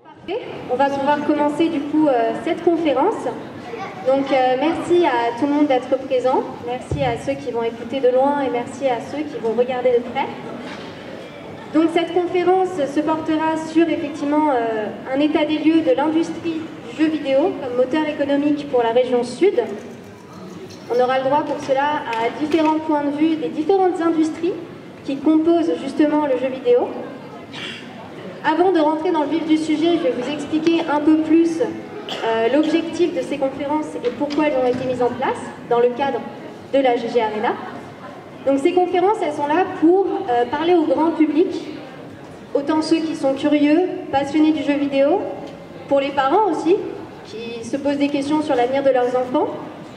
Parfait. On va pouvoir commencer du coup cette conférence. Donc merci à tout le monde d'être présent. Merci à ceux qui vont écouter de loin et merci à ceux qui vont regarder de près. Donc cette conférence se portera sur effectivement un état des lieux de l'industrie du jeu vidéo comme moteur économique pour la région sud. On aura le droit pour cela à différents points de vue des différentes industries qui composent justement le jeu vidéo. Avant de rentrer dans le vif du sujet, je vais vous expliquer un peu plus l'objectif de ces conférences et pourquoi elles ont été mises en place dans le cadre de la GG Arena. Donc ces conférences, elles sont là pour parler au grand public, autant ceux qui sont curieux, passionnés du jeu vidéo, pour les parents aussi, qui se posent des questions sur l'avenir de leurs enfants,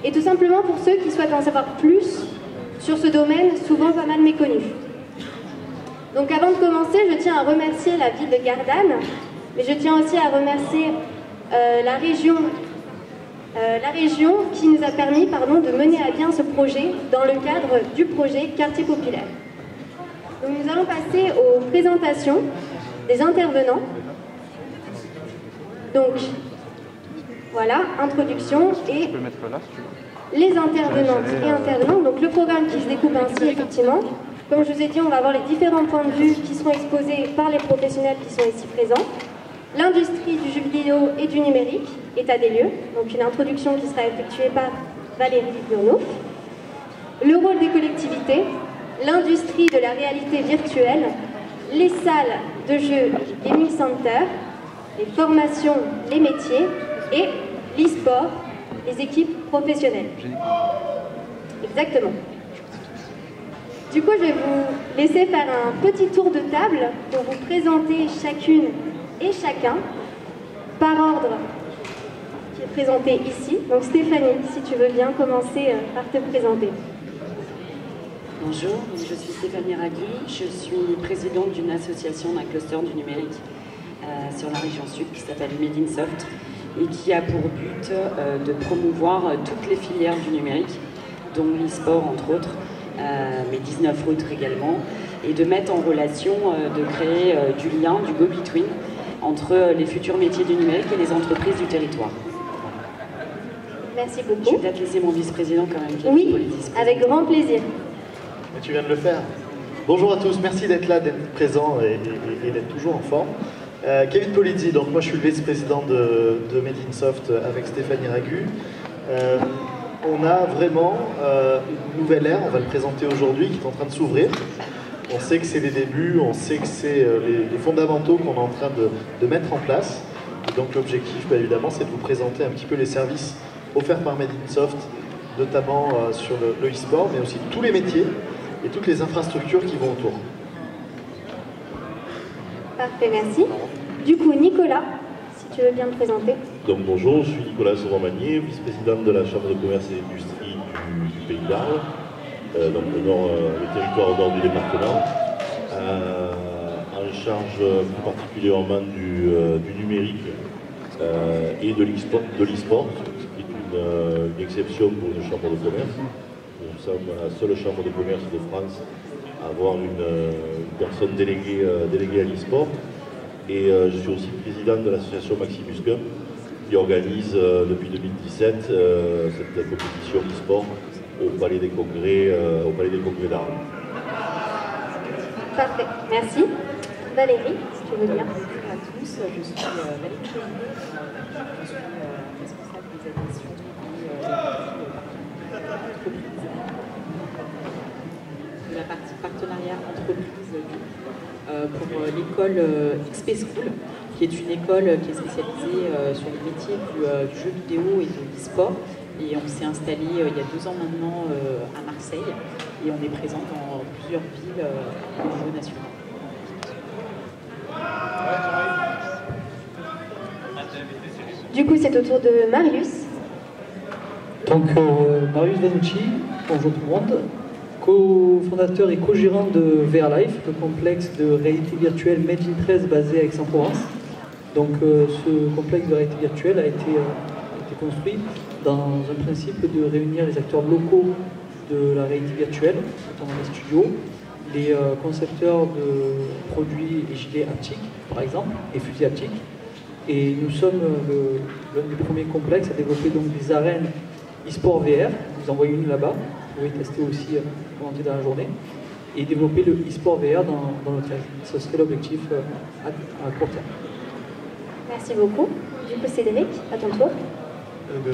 et tout simplement pour ceux qui souhaitent en savoir plus sur ce domaine souvent pas mal méconnu. Donc avant de commencer, je tiens à remercier la ville de Gardanne, mais je tiens aussi à remercier la région qui nous a permis de mener à bien ce projet dans le cadre du projet Quartier Populaire. Donc nous allons passer aux présentations des intervenants. Donc voilà, introduction et les intervenantes et intervenants. Donc le programme qui se découpe ainsi effectivement. Comme je vous ai dit, on va avoir les différents points de vue qui seront exposés par les professionnels qui sont ici présents. L'industrie du jeu vidéo et du numérique, état des lieux, donc une introduction qui sera effectuée par Valérie Burnouf. Le rôle des collectivités, l'industrie de la réalité virtuelle, les salles de jeu gaming center, les formations, les métiers et l'e-sport, les équipes professionnelles. Exactement. Du coup, je vais vous laisser faire un petit tour de table pour vous présenter chacune et chacun par ordre qui est présenté ici. Donc Stéphanie, si tu veux bien commencer par te présenter. Bonjour, je suis Stéphanie Ragui, je suis présidente d'une association d'un cluster du numérique sur la région sud qui s'appelle Made in Soft et qui a pour but de promouvoir toutes les filières du numérique, dont l'e-sport entre autres, mais 19 autres également, et de mettre en relation, de créer du lien, du go-between entre les futurs métiers du numérique et les entreprises du territoire. Merci beaucoup. Je vais peut-être laisser mon vice-président quand même. Oui, avec grand plaisir. Et tu viens de le faire. Bonjour à tous, merci d'être là, d'être présent et d'être toujours en forme. Kevin Polizzi, donc moi je suis le vice-président de Made in Soft avec Stéphanie Ragu. On a vraiment une nouvelle ère, on va le présenter aujourd'hui, qui est en train de s'ouvrir. On sait que c'est les débuts, on sait que c'est les fondamentaux qu'on est en train de mettre en place. Et donc l'objectif, évidemment, c'est de vous présenter un petit peu les services offerts par Made in Soft, notamment sur le e-sport, mais aussi tous les métiers et toutes les infrastructures qui vont autour. Parfait, merci. Du coup, Nicolas, si tu veux bien te présenter. Donc bonjour, je suis Nicolas Sauvant-Magnier, vice-président de la Chambre de commerce et d'industrie du Pays d'Arles, donc le territoire au nord du département, en charge plus particulièrement du numérique et de l'e-sport, qui est une exception pour une chambre de commerce. Nous sommes la seule chambre de commerce de France à avoir une personne déléguée à l'e-sport. Et je suis aussi président de l'association Maximus Cup, qui organise depuis 2017 cette compétition e-sport au Palais des Congrès d'Arles. Parfait, merci. Valérie, si tu veux bien. Bonjour à tous, je suis Valérie Chénier, je suis responsable des admissions de la partie partenariat entreprise pour l'école XP School, qui est une école qui est spécialisée sur les métiers du jeu vidéo et de l'e-sport. Et on s'est installé il y a 2 ans maintenant à Marseille et on est présent dans plusieurs villes au niveau national. Du coup, c'est au tour de Marius. Donc, Marius Vanucci, bonjour tout le monde, co-fondateur et co-gérant de VR Life, le complexe de réalité virtuelle Made in 13 basé à Aix-en-Provence. Donc, ce complexe de réalité virtuelle a été construit dans un principe de réunir les acteurs locaux de la réalité virtuelle, notamment les studios, les concepteurs de produits et gilets haptiques, par exemple, et fusils haptiques, Et nous sommes l'un des premiers complexes à développer donc des arènes e-sport VR. Vous envoyez une là-bas, vous pouvez tester aussi pendant dans la journée. Et développer le e-sport VR dans notre siège. Ce serait l'objectif à court terme. Merci beaucoup. Du coup, Cédric, à ton tour. Oui,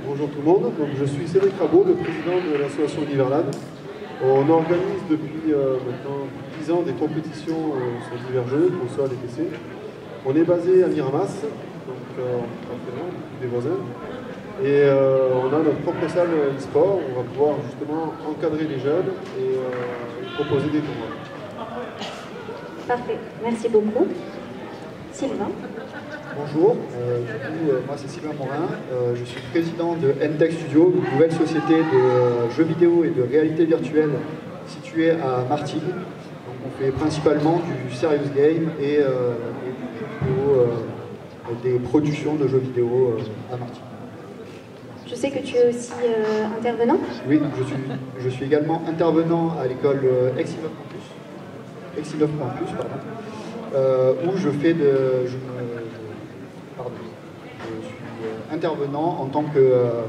bonjour tout le monde. Donc, je suis Cédric Rabot, le président de l'association Univerland. On organise depuis maintenant 10 ans des compétitions sur divers jeux, consoles et PC. On est basé à Miramas, donc pas très loin, des voisins. Et on a notre propre salle e-sport. On va pouvoir justement encadrer les jeunes et proposer des tournois. Parfait, merci beaucoup. Sylvain. Bonjour, moi c'est Sylvain Morin, je suis président de NTech Studio, une nouvelle société de jeux vidéo et de réalité virtuelle située à Martigues. Donc on fait principalement du serious game et des productions de jeux vidéo à Martigues. Je sais que tu es aussi intervenant. Oui, je suis également intervenant à l'école Exinov Campus, où je suis intervenant en tant que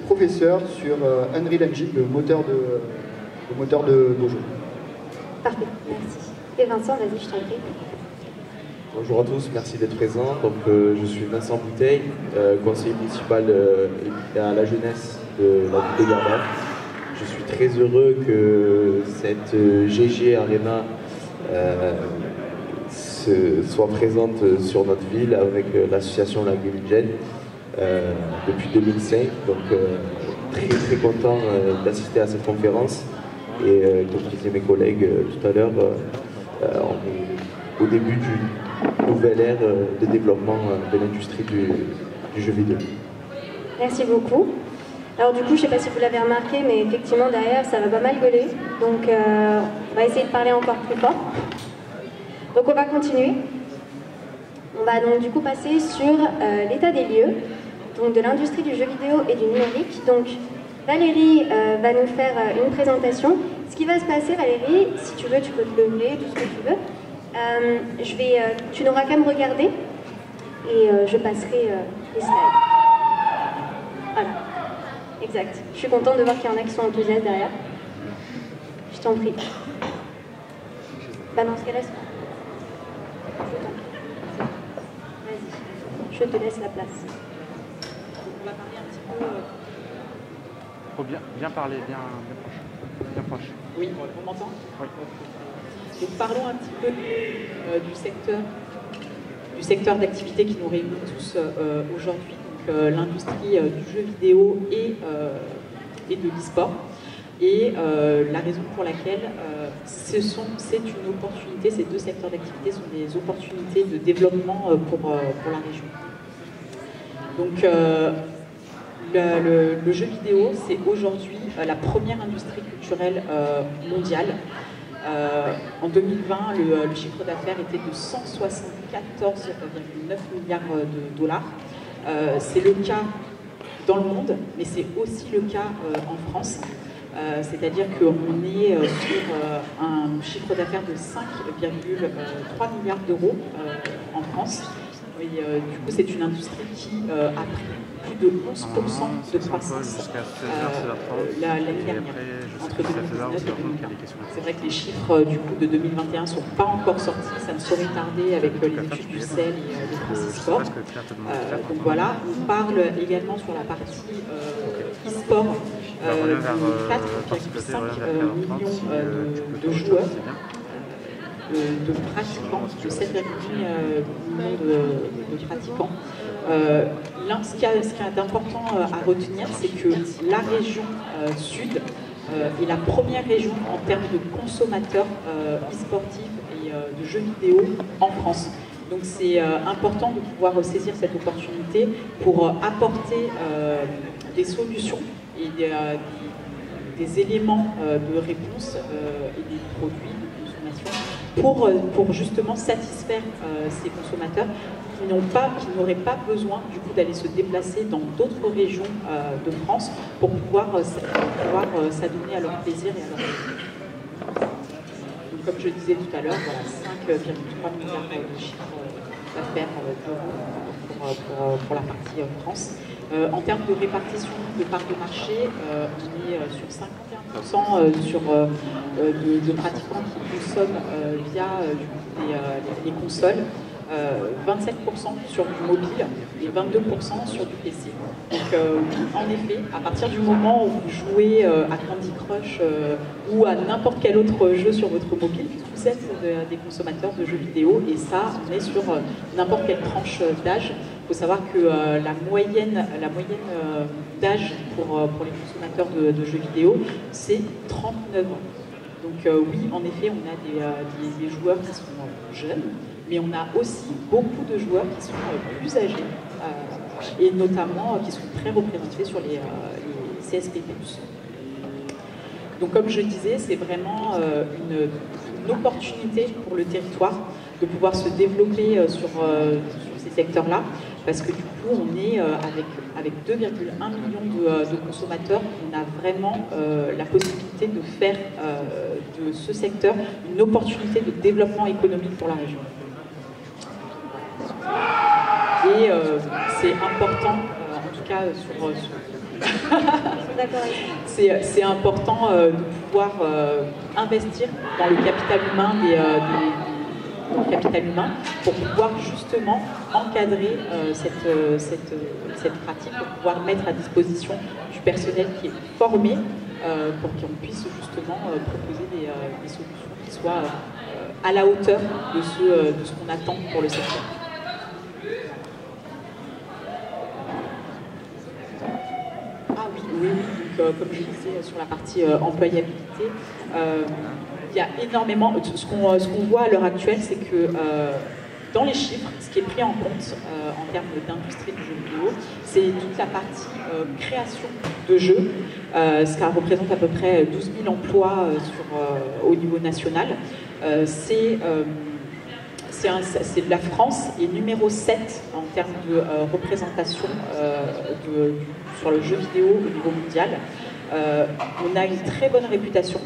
professeur sur Unreal Engine, le moteur de jeu. Parfait, merci. Et Vincent, vas-y, je t'en prie. Bonjour à tous, merci d'être présent. Donc, je suis Vincent Bouteille, conseiller municipal à la jeunesse de la ville de Gardin. Je suis très heureux que cette GG Arena soit présente sur notre ville avec l'association La Gaming Gen depuis 2005. Donc très très content d'assister à cette conférence. Et comme disaient mes collègues tout à l'heure, on est au début d'une nouvelle ère de développement de l'industrie du jeu vidéo. Merci beaucoup. Alors du coup, je ne sais pas si vous l'avez remarqué, mais effectivement derrière ça va pas mal gueuler. Donc on va essayer de parler encore plus fort. Donc on va continuer. On va donc du coup passer sur l'état des lieux donc, de l'industrie du jeu vidéo et du numérique. Donc Valérie va nous faire une présentation. Ce qui va se passer, Valérie, si tu veux, tu peux te lever, tout ce que tu veux. Tu n'auras qu'à me regarder et je passerai les slides. Voilà, exact. Je suis contente de voir qu'il y en a qui sont enthousiastes derrière. Je t'en prie. Bah dans ce cas-là, vas-y, je te laisse la place. On va parler un petit peu. Faut bien parler, bien proche. Oui, on m'entend? Oui. Donc parlons un petit peu du secteur d'activité qui nous réunit tous aujourd'hui, l'industrie du jeu vidéo et de l'e-sport. Et la raison pour laquelle c'est une opportunité, ces deux secteurs d'activité sont des opportunités de développement pour la région. Donc le jeu vidéo, c'est aujourd'hui la première industrie culturelle mondiale. En 2020, le chiffre d'affaires était de 174,9 milliards de dollars. C'est le cas dans le monde, mais c'est aussi le cas en France. C'est-à-dire qu'on est sur un chiffre d'affaires de 5,3 milliards d'euros en France. Et, du coup, c'est une industrie qui a pris plus de 11% de croissance l'année dernière, entre 2019 et 2020. C'est vrai que les chiffres du coup de 2021 ne sont pas encore sortis, ça ne saurait tarder avec les études du CEL et de Francisport. Donc voilà, on parle également sur la partie e-sport de 4,5 millions de joueurs. De pratiquants, de 7,8 millions de pratiquants. Ce qui est important à retenir, c'est que la région sud est la première région en termes de consommateurs e-sportifs et de jeux vidéo en France. Donc c'est important de pouvoir saisir cette opportunité pour apporter des solutions et des éléments de réponse et des produits de consommation pour justement satisfaire ces consommateurs qui n'auraient pas besoin du coup d'aller se déplacer dans d'autres régions de France pour pouvoir s'adonner à leur plaisir et à leur vie. Donc, comme je disais tout à l'heure, voilà, 5,3 milliards de chiffre d'affaires d'euros pour la partie France. En termes de répartition de parts de marché, on est sur 51% de pratiquants qui consomment via les consoles, 27% sur du mobile et 22% sur du PC. Donc en effet, à partir du moment où vous jouez à Candy Crush ou à n'importe quel autre jeu sur votre mobile, vous êtes des consommateurs de jeux vidéo, et ça, on est sur n'importe quelle tranche d'âge. Il faut savoir que la moyenne d'âge pour les consommateurs de jeux vidéo, c'est 39 ans. Donc oui, en effet, on a des joueurs qui sont jeunes, mais on a aussi beaucoup de joueurs qui sont plus âgés, et notamment qui sont très représentés sur les CSP+. Donc comme je disais, c'est vraiment une opportunité pour le territoire de pouvoir se développer sur ces secteurs-là, parce que du coup, on est avec 2,1 millions de consommateurs, on a vraiment la possibilité de faire de ce secteur une opportunité de développement économique pour la région. Et c'est important, en tout cas c'est important de pouvoir investir dans le capital humain pour pouvoir justement encadrer cette pratique, pour pouvoir mettre à disposition du personnel qui est formé pour qu'on puisse justement proposer des solutions qui soient à la hauteur de ce qu'on attend pour le secteur. Oui, donc, comme je disais sur la partie employabilité, il y a énormément. Ce qu'on voit à l'heure actuelle, c'est que dans les chiffres, ce qui est pris en compte en termes d'industrie du jeu vidéo, c'est toute la partie création de jeux, ce qui représente à peu près 12 000 emplois au niveau national. La France est numéro 7 en termes de représentation sur le jeu vidéo au niveau mondial. On a une très bonne réputation,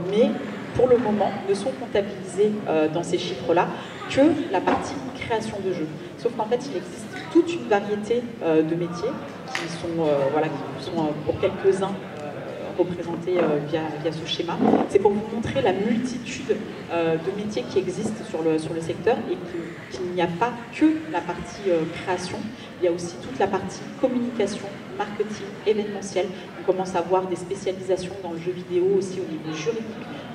mais pour le moment ne sont comptabilisés dans ces chiffres-là que la partie création de jeux. Sauf qu'en fait, il existe toute une variété de métiers qui sont pour quelques-uns représentés via ce schéma. C'est pour vous montrer la multitude de métiers qui existent sur le secteur, et qu'il n'y a pas que la partie création, il y a aussi toute la partie communication, marketing, événementiel. On commence à voir des spécialisations dans le jeu vidéo aussi au niveau juridique,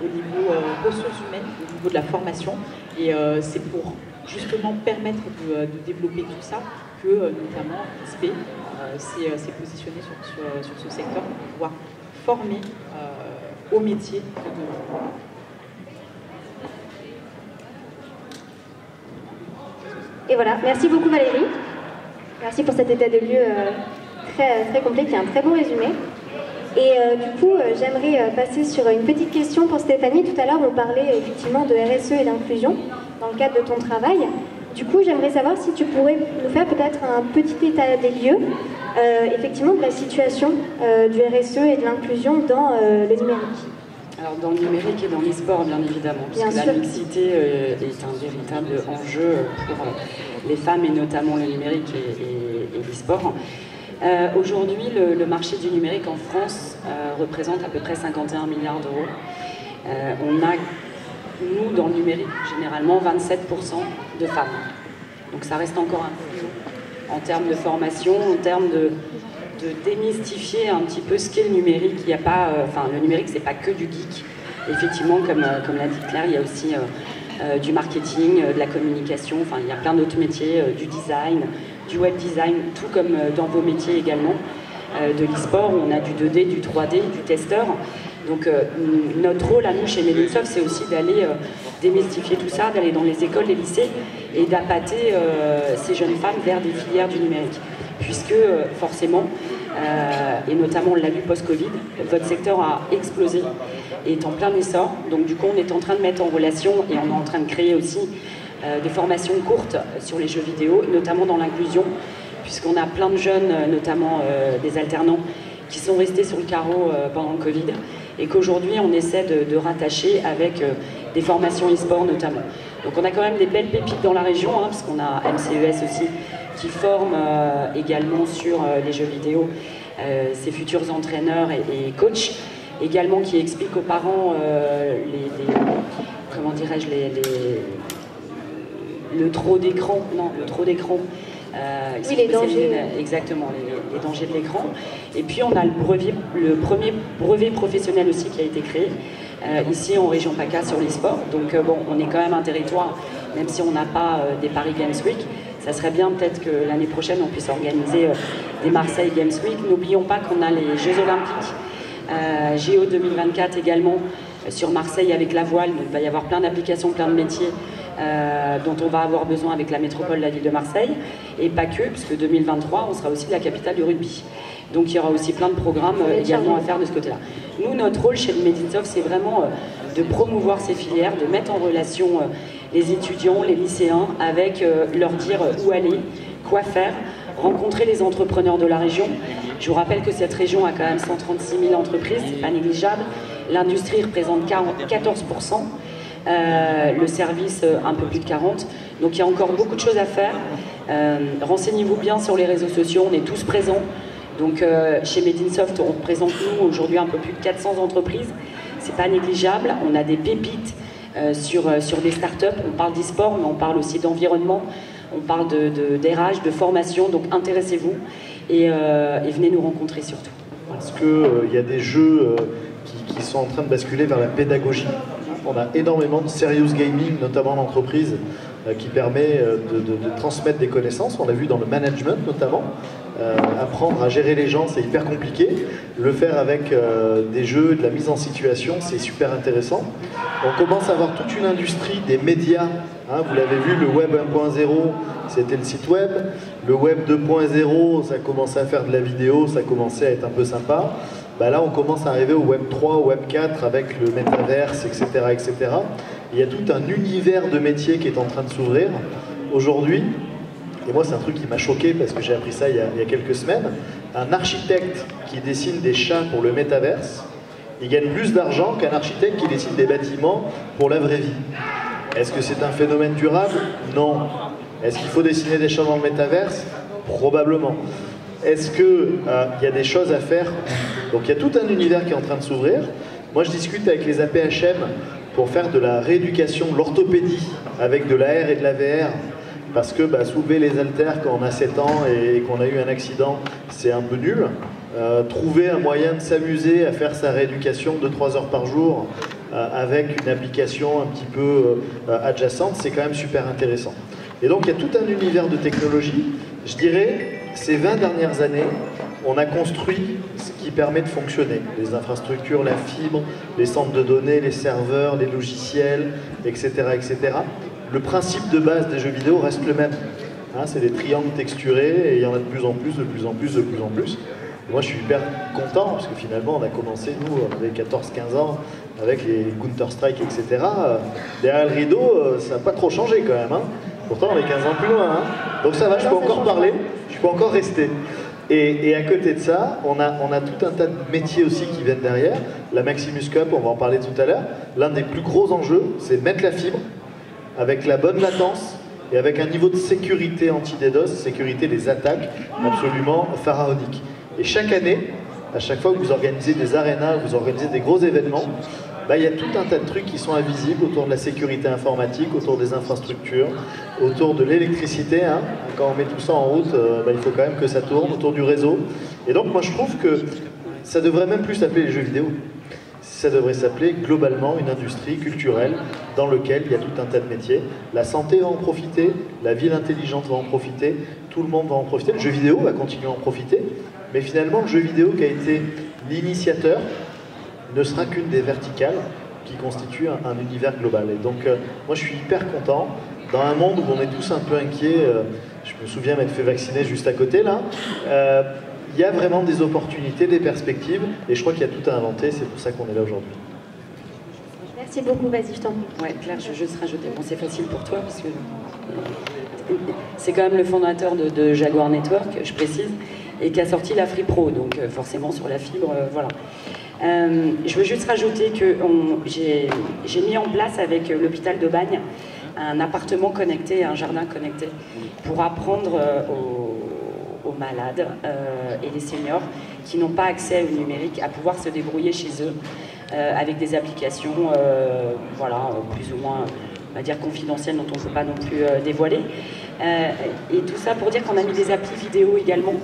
au niveau ressources humaines, au niveau de la formation, et c'est pour justement permettre de développer tout ça que notamment XP s'est positionné sur ce secteur pour pouvoir former au métier de demain. Et voilà, merci beaucoup Valérie. Merci pour cet état de lieu très, très complet, qui est un très bon résumé. Et du coup, j'aimerais passer sur une petite question pour Stéphanie. Tout à l'heure, on parlait effectivement de RSE et d'inclusion dans le cadre de ton travail. Du coup, j'aimerais savoir si tu pourrais nous faire peut-être un petit état des lieux, effectivement, de la situation du RSE et de l'inclusion dans le numérique. Alors dans le numérique et dans l'e-sport, bien évidemment, puisque la mixité est un véritable enjeu pour les femmes, et notamment le numérique et l'e-sport. Aujourd'hui, le marché du numérique en France représente à peu près 51 milliards d'euros. On a, nous, dans le numérique, généralement 27% de femmes. Donc ça reste encore un peu haut en termes de formation, en termes de démystifier un petit peu ce qu'est le numérique. Il y a pas, le numérique, c'est pas que du geek. Effectivement, comme l'a dit Claire, il y a aussi du marketing, de la communication. Enfin, il y a plein d'autres métiers, du design, du web design, tout comme dans vos métiers également, de l'e-sport, où on a du 2D, du 3D, du testeur. Donc notre rôle à nous chez Medinsoft, c'est aussi d'aller démystifier tout ça, d'aller dans les écoles, les lycées, et d'appâter ces jeunes femmes vers des filières du numérique. Puisque forcément, et notamment on l'a vu post-Covid, votre secteur a explosé et est en plein essor. Donc du coup, on est en train de mettre en relation, et on est en train de créer aussi des formations courtes sur les jeux vidéo, notamment dans l'inclusion, puisqu'on a plein de jeunes, notamment des alternants, qui sont restés sur le carreau pendant le Covid, et qu'aujourd'hui on essaie de rattacher avec des formations e-sport notamment. Donc on a quand même des belles pépites dans la région, hein, parce qu'on a MCES aussi qui forme également sur les jeux vidéo ses futurs entraîneurs et coachs, également qui expliquent aux parents comment dirais-je, le trop d'écran, oui, les dangers. Exactement, les dangers de l'écran. Et puis on a le premier brevet professionnel aussi qui a été créé ici en région PACA sur l'e-sport. Donc bon, on est quand même un territoire, même si on n'a pas des Paris Games Week, ça serait bien peut-être que l'année prochaine on puisse organiser des Marseille Games Week. N'oublions pas qu'on a les Jeux Olympiques, JO 2024 également sur Marseille avec la voile. Donc il va y avoir plein d'applications, plein de métiers dont on va avoir besoin avec la métropole de la ville de Marseille, et pas que, puisque 2023 on sera aussi la capitale du rugby. Donc il y aura aussi plein de programmes également à faire de ce côté-là. Nous, notre rôle chez Medinsoft, c'est vraiment de promouvoir ces filières, de mettre en relation les étudiants, les lycéens, avec leur dire où aller, quoi faire, rencontrer les entrepreneurs de la région. Je vous rappelle que cette région a quand même 136 000 entreprises, c'est pas négligeable. L'industrie représente 14%. Le service un peu plus de 40%. Donc il y a encore beaucoup de choses à faire. Renseignez-vous bien sur les réseaux sociaux, on est tous présents. Donc chez Medinsoft, on représente nous aujourd'hui un peu plus de 400 entreprises. C'est pas négligeable. On a des pépites sur des startups. On parle d'e-sport, mais on parle aussi d'environnement. On parle d'RH, de formation. Donc intéressez-vous et venez nous rencontrer surtout. Voilà. Est-ce qu'il y a des jeux qui sont en train de basculer vers la pédagogie? On a énormément de serious gaming, notamment en entreprise, qui permet de transmettre des connaissances. On l'a vu dans le management notamment. Apprendre à gérer les gens, c'est hyper compliqué. Le faire avec des jeux, de la mise en situation, c'est super intéressant. On commence à avoir toute une industrie des médias. Hein, vous l'avez vu, le web 1.0, c'était le site web. Le web 2.0, ça commençait à faire de la vidéo, ça commençait à être un peu sympa. Bah là, on commence à arriver au Web 3, au Web 4 avec le métaverse, etc., etc. Il y a tout un univers de métiers qui est en train de s'ouvrir aujourd'hui. Et moi, c'est un truc qui m'a choqué parce que j'ai appris ça il y a quelques semaines. Un architecte qui dessine des chats pour le métaverse, il gagne plus d'argent qu'un architecte qui dessine des bâtiments pour la vraie vie. Est-ce que c'est un phénomène durable? Non. Est-ce qu'il faut dessiner des chats dans le métaverse? Probablement. Est-ce qu'il y a des choses à faire? Donc il y a tout un univers qui est en train de s'ouvrir. Moi je discute avec les APHM pour faire de la rééducation, de l'orthopédie avec de l'AR et de la VR. Parce que soulever les haltères quand on a 7 ans et qu'on a eu un accident, c'est un peu nul. Trouver un moyen de s'amuser à faire sa rééducation 2-3 heures par jour avec une application un petit peu adjacente, c'est quand même super intéressant. Et donc il y a tout un univers de technologie. Je dirais, ces 20 dernières années, on a construit ce qui permet de fonctionner. Les infrastructures, la fibre, les centres de données, les serveurs, les logiciels, etc., etc. Le principe de base des jeux vidéo reste le même. Hein, c'est des triangles texturés et il y en a de plus en plus, de plus en plus, de plus en plus. Et moi je suis hyper content parce que finalement on a commencé, nous, on avait 14-15 ans, avec les Counter-Strike, etc. Derrière le rideau, ça n'a pas trop changé quand même. Hein. Pourtant on est 15 ans plus loin. Hein. Donc ça va, je peux encore parler, je peux encore rester. Et à côté de ça, on a tout un tas de métiers aussi qui viennent derrière. La Maximus Cup, on va en parler tout à l'heure. L'un des plus gros enjeux, c'est de mettre la fibre avec la bonne latence et avec un niveau de sécurité anti-DDoS, sécurité des attaques absolument pharaonique. Et chaque année, à chaque fois que vous organisez des arénas, vous organisez des gros événements, il y a tout un tas de trucs qui sont invisibles autour de la sécurité informatique, autour des infrastructures, autour de l'électricité. Hein. Quand on met tout ça en route, il faut quand même que ça tourne, autour du réseau. Et donc moi je trouve que ça devrait même plus s'appeler les jeux vidéo. Ça devrait s'appeler globalement une industrie culturelle dans laquelle il y a tout un tas de métiers. La santé va en profiter, la ville intelligente va en profiter, tout le monde va en profiter, le jeu vidéo va continuer à en profiter, mais finalement le jeu vidéo qui a été l'initiateur ne sera qu'une des verticales qui constituent un univers global. Et donc moi je suis hyper content, dans un monde où on est tous un peu inquiets, je me souviens m'être fait vacciner juste à côté là, il y a vraiment des opportunités, des perspectives, et je crois qu'il y a tout à inventer, c'est pour ça qu'on est là aujourd'hui. Merci beaucoup, vas-y, je t'en prie. Ouais, Claire, je veux juste rajouter, bon c'est facile pour toi, parce que c'est quand même le fondateur de Jaguar Network, je précise, et qui a sorti la Free Pro, donc forcément sur la fibre, voilà. Je veux juste rajouter que j'ai mis en place avec l'hôpital de Bagne un appartement connecté, un jardin connecté, pour apprendre aux malades et les seniors qui n'ont pas accès au numérique à pouvoir se débrouiller chez eux avec des applications voilà, plus ou moins, on va dire, confidentielles, dont on ne peut pas non plus dévoiler. Et tout ça pour dire qu'on a mis des applis vidéo également,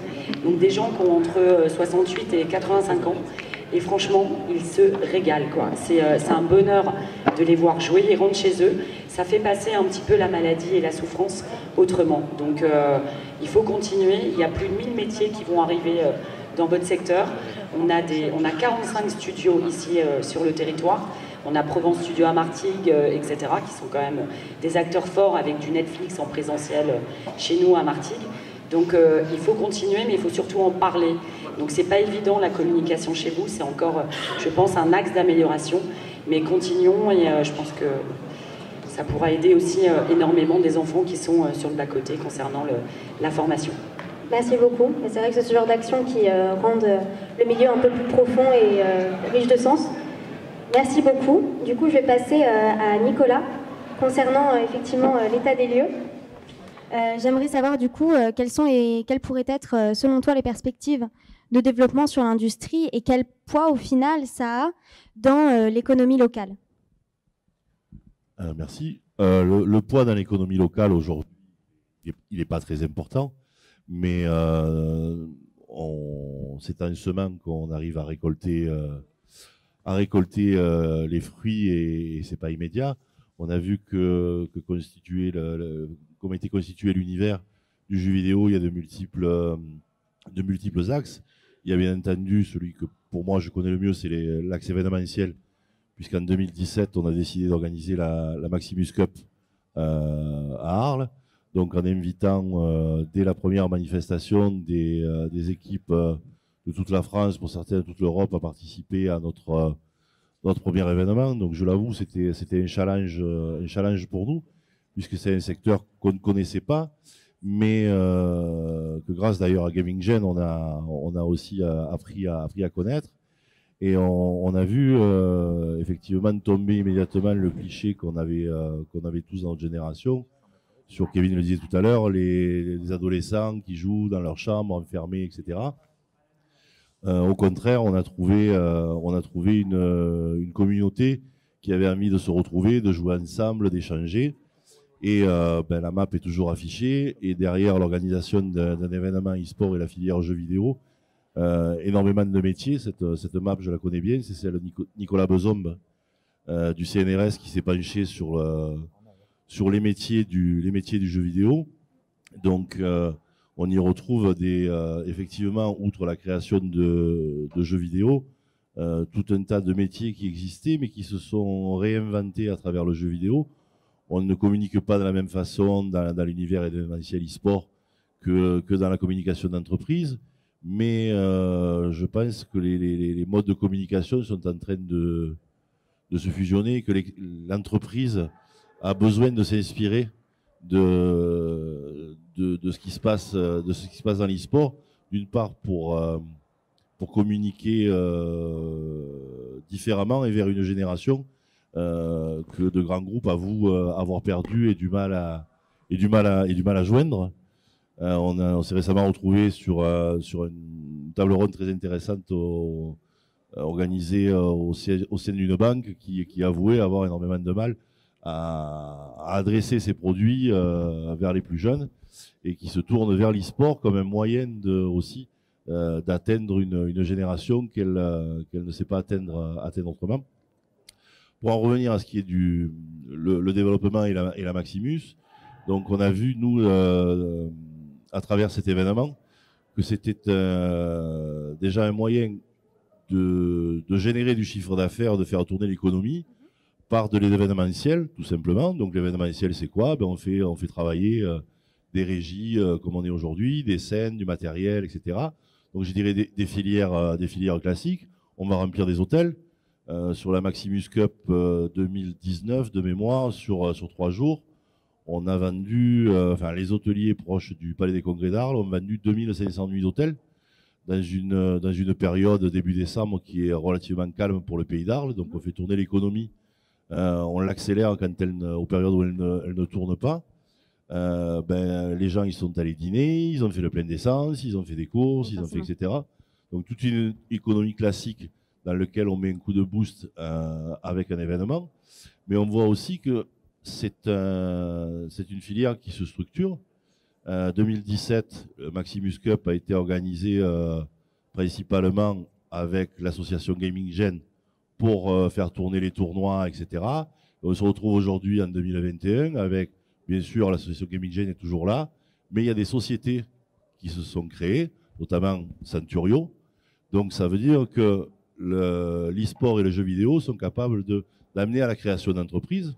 donc des gens qui ont entre 68 et 85 ans, et franchement, ils se régalent, quoi. C'est un bonheur de les voir jouer, ils rentrent chez eux, ça fait passer un petit peu la maladie et la souffrance autrement. Donc il faut continuer, il y a plus de 1000 métiers qui vont arriver dans votre secteur. On a 45 studios ici sur le territoire. On a Provence Studio à Martigues, etc., qui sont quand même des acteurs forts avec du Netflix en présentiel chez nous à Martigues. Donc il faut continuer, mais il faut surtout en parler. Donc c'est pas évident la communication chez vous, c'est encore, je pense, un axe d'amélioration. Mais continuons et je pense que ça pourra aider aussi énormément des enfants qui sont sur le bas-côté concernant la formation. Merci beaucoup. C'est vrai que c'est ce genre d'action qui rendent le milieu un peu plus profond et riche de sens. Merci beaucoup. Du coup, je vais passer à Nicolas concernant effectivement l'état des lieux. J'aimerais savoir du coup quelles pourraient être selon toi les perspectives de développement sur l'industrie et quel poids au final ça a dans l'économie locale. Merci. Le poids dans l'économie locale aujourd'hui, il n'est pas très important, mais c'est en semant qu'on arrive à récolter les fruits et c'est pas immédiat. On a vu que comment était constitué l'univers du jeu vidéo, il y a de multiples axes. Il y a bien entendu celui que pour moi je connais le mieux, c'est l'axe événementiel, puisqu'en 2017 on a décidé d'organiser la Maximus Cup à Arles, donc en invitant dès la première manifestation des équipes de toute la France, pour certains de toute l'Europe, à participer à notre premier événement. Donc je l'avoue, c'était un challenge pour nous, puisque c'est un secteur qu'on ne connaissait pas, mais que grâce d'ailleurs à Gaming Gen, on a aussi appris à connaître. Et on a vu effectivement tomber immédiatement le cliché qu'on avait tous dans notre génération, sur, Kevin le disait tout à l'heure, les adolescents qui jouent dans leur chambre, enfermés, etc. Au contraire, on a trouvé une communauté qui avait envie de se retrouver, de jouer ensemble, d'échanger. Et la map est toujours affichée. Et derrière l'organisation d'un événement e-sport et la filière jeux vidéo, énormément de métiers. Cette map, je la connais bien, c'est celle de Nicolas Bezombe du CNRS qui s'est penché sur les métiers du jeu vidéo. Donc on y retrouve effectivement, outre la création de jeux vidéo, tout un tas de métiers qui existaient mais qui se sont réinventés à travers le jeu vidéo. On ne communique pas de la même façon dans l'univers événementiel e-sport que dans la communication d'entreprise, mais je pense que les modes de communication sont en train de se fusionner, que l'entreprise a besoin de s'inspirer de ce qui se passe dans l'e-sport, d'une part pour communiquer différemment et vers une génération que de grands groupes avouent avoir perdu et du mal à joindre. On s'est récemment retrouvé sur une table ronde très intéressante organisée au sein d'une banque qui avouait avoir énormément de mal à adresser ses produits vers les plus jeunes et qui se tourne vers l'e-sport comme un moyen aussi d'atteindre une génération qu'elle ne sait pas atteindre autrement. Pour en revenir à ce qui est le développement et la Maximus, donc on a vu, nous, à travers cet événement, que c'était déjà un moyen de générer du chiffre d'affaires, de faire tourner l'économie par de l'événementiel, tout simplement. Donc l'événementiel, c'est quoi? On fait travailler des régies comme on est aujourd'hui, des scènes, du matériel, etc. Donc je dirais des filières classiques. On va remplir des hôtels. Sur la Maximus Cup 2019 de mémoire, sur 3 jours, on a vendu, les hôteliers proches du Palais des Congrès d'Arles ont vendu 2500 nuits d'hôtel dans une période début décembre qui est relativement calme pour le pays d'Arles. Donc on fait tourner l'économie on l'accélère aux périodes où elle ne tourne pas. Les gens ils sont allés dîner, ils ont fait le plein d'essence, ils ont fait des courses, ils ont fait etc. Donc toute une économie classique dans laquelle on met un coup de boost avec un événement. Mais on voit aussi que c'est une filière qui se structure. 2017, le Maximus Cup a été organisé principalement avec l'association Gaming Gen pour faire tourner les tournois, etc. Et on se retrouve aujourd'hui en 2021 avec, bien sûr, l'association Gaming Gen est toujours là, mais il y a des sociétés qui se sont créées, notamment Centurio. Donc ça veut dire que l'e-sport et le jeu vidéo sont capables d'amener à la création d'entreprises.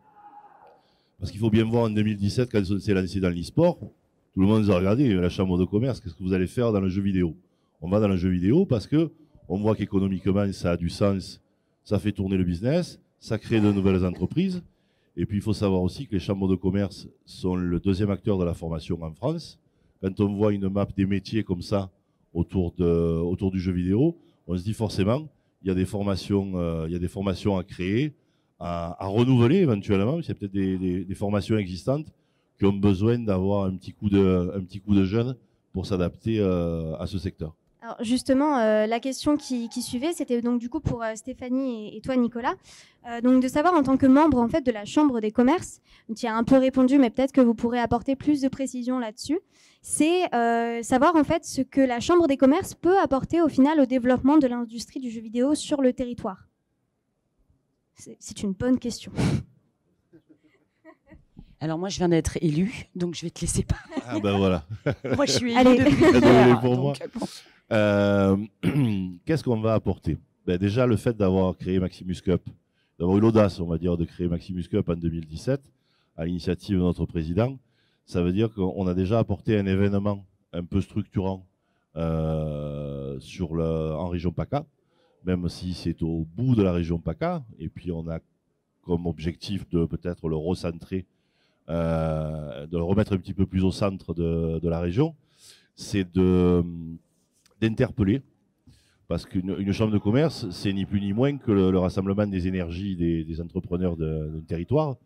Parce qu'il faut bien voir en 2017, quand on s'est lancé dans l'e-sport, tout le monde nous a regardé, la chambre de commerce, qu'est-ce que vous allez faire dans le jeu vidéo? On va dans le jeu vidéo parce que on voit qu'économiquement, ça a du sens, ça fait tourner le business, ça crée de nouvelles entreprises. Et puis, il faut savoir aussi que les chambres de commerce sont le deuxième acteur de la formation en France. Quand on voit une map des métiers comme ça autour du jeu vidéo, on se dit forcément, il y a des formations à créer, à renouveler éventuellement. Il y a peut-être des formations existantes qui ont besoin d'avoir un petit coup de jeune pour s'adapter à ce secteur. Alors justement, la question qui suivait, c'était donc du coup pour Stéphanie et toi Nicolas, donc de savoir en tant que membre en fait de la Chambre des commerces, tu as un peu répondu, mais peut-être que vous pourrez apporter plus de précision là-dessus. C'est savoir en fait ce que la Chambre des commerces peut apporter au final au développement de l'industrie du jeu vidéo sur le territoire. C'est une bonne question. Alors moi, je viens d'être élue, donc je vais te laisser parler. Ah ben voilà. Moi, je suis élue depuis hier, pour donc, moi. Qu'est-ce qu'on va apporter? Déjà, le fait d'avoir créé Maximus Cup, d'avoir eu l'audace, on va dire, de créer Maximus Cup en 2017, à l'initiative de notre président, ça veut dire qu'on a déjà apporté un événement un peu structurant en région PACA, même si c'est au bout de la région PACA, et puis on a comme objectif de peut-être le recentrer, de le remettre un petit peu plus au centre de la région, c'est d'interpeller, parce qu'une chambre de commerce, c'est ni plus ni moins que le rassemblement des énergies des entrepreneurs d'un territoire,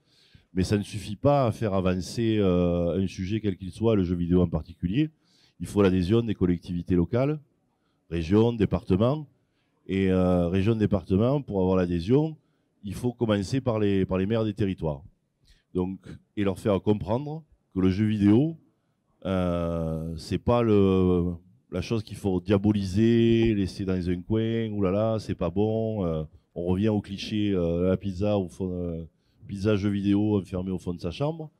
mais ça ne suffit pas à faire avancer un sujet quel qu'il soit, le jeu vidéo en particulier. Il faut l'adhésion des collectivités locales, régions, départements, et régions, départements, pour avoir l'adhésion, il faut commencer par les maires des territoires. Donc, et leur faire comprendre que le jeu vidéo, c'est pas la chose qu'il faut diaboliser, laisser dans un coin, oulala, c'est pas bon, on revient au cliché, la pizza, pizza jeu vidéo enfermé au fond de sa chambre.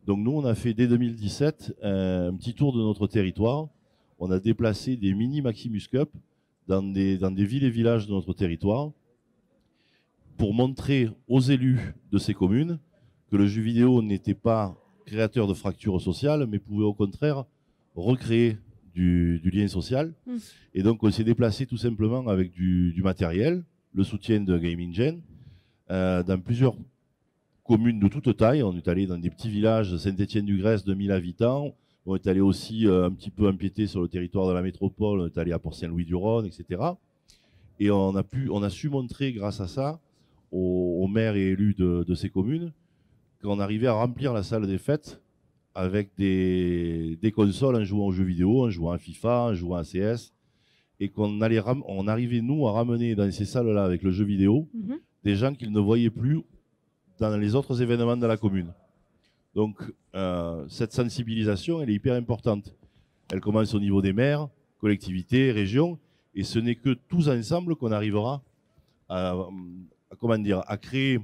Donc nous, on a fait dès 2017 un petit tour de notre territoire. On a déplacé des mini Maximus Cup dans des villes et villages de notre territoire pour montrer aux élus de ces communes que le jeu vidéo n'était pas créateur de fractures sociales, mais pouvait au contraire recréer du lien social. Et donc on s'est déplacé tout simplement avec du matériel, le soutien de Gaming Gen, dans plusieurs communes de toute taille. On est allé dans des petits villages, Saint-Étienne-du-Grèce, 2000 habitants. On est allé aussi un petit peu empiéter sur le territoire de la métropole, on est allé à Port-Saint-Louis-du-Rhône, etc. Et on a su montrer grâce à ça aux maires et élus de ces communes qu'on arrivait à remplir la salle des fêtes avec des consoles en jouant aux jeux vidéo, en jouant à FIFA, en jouant à CS, et on arrivait, nous, à ramener dans ces salles-là avec le jeu vidéo des gens qu'ils ne voyaient plus dans les autres événements de la commune. Donc, cette sensibilisation, elle est hyper importante. Elle commence au niveau des maires, collectivités, régions, et ce n'est que tous ensemble qu'on arrivera à créer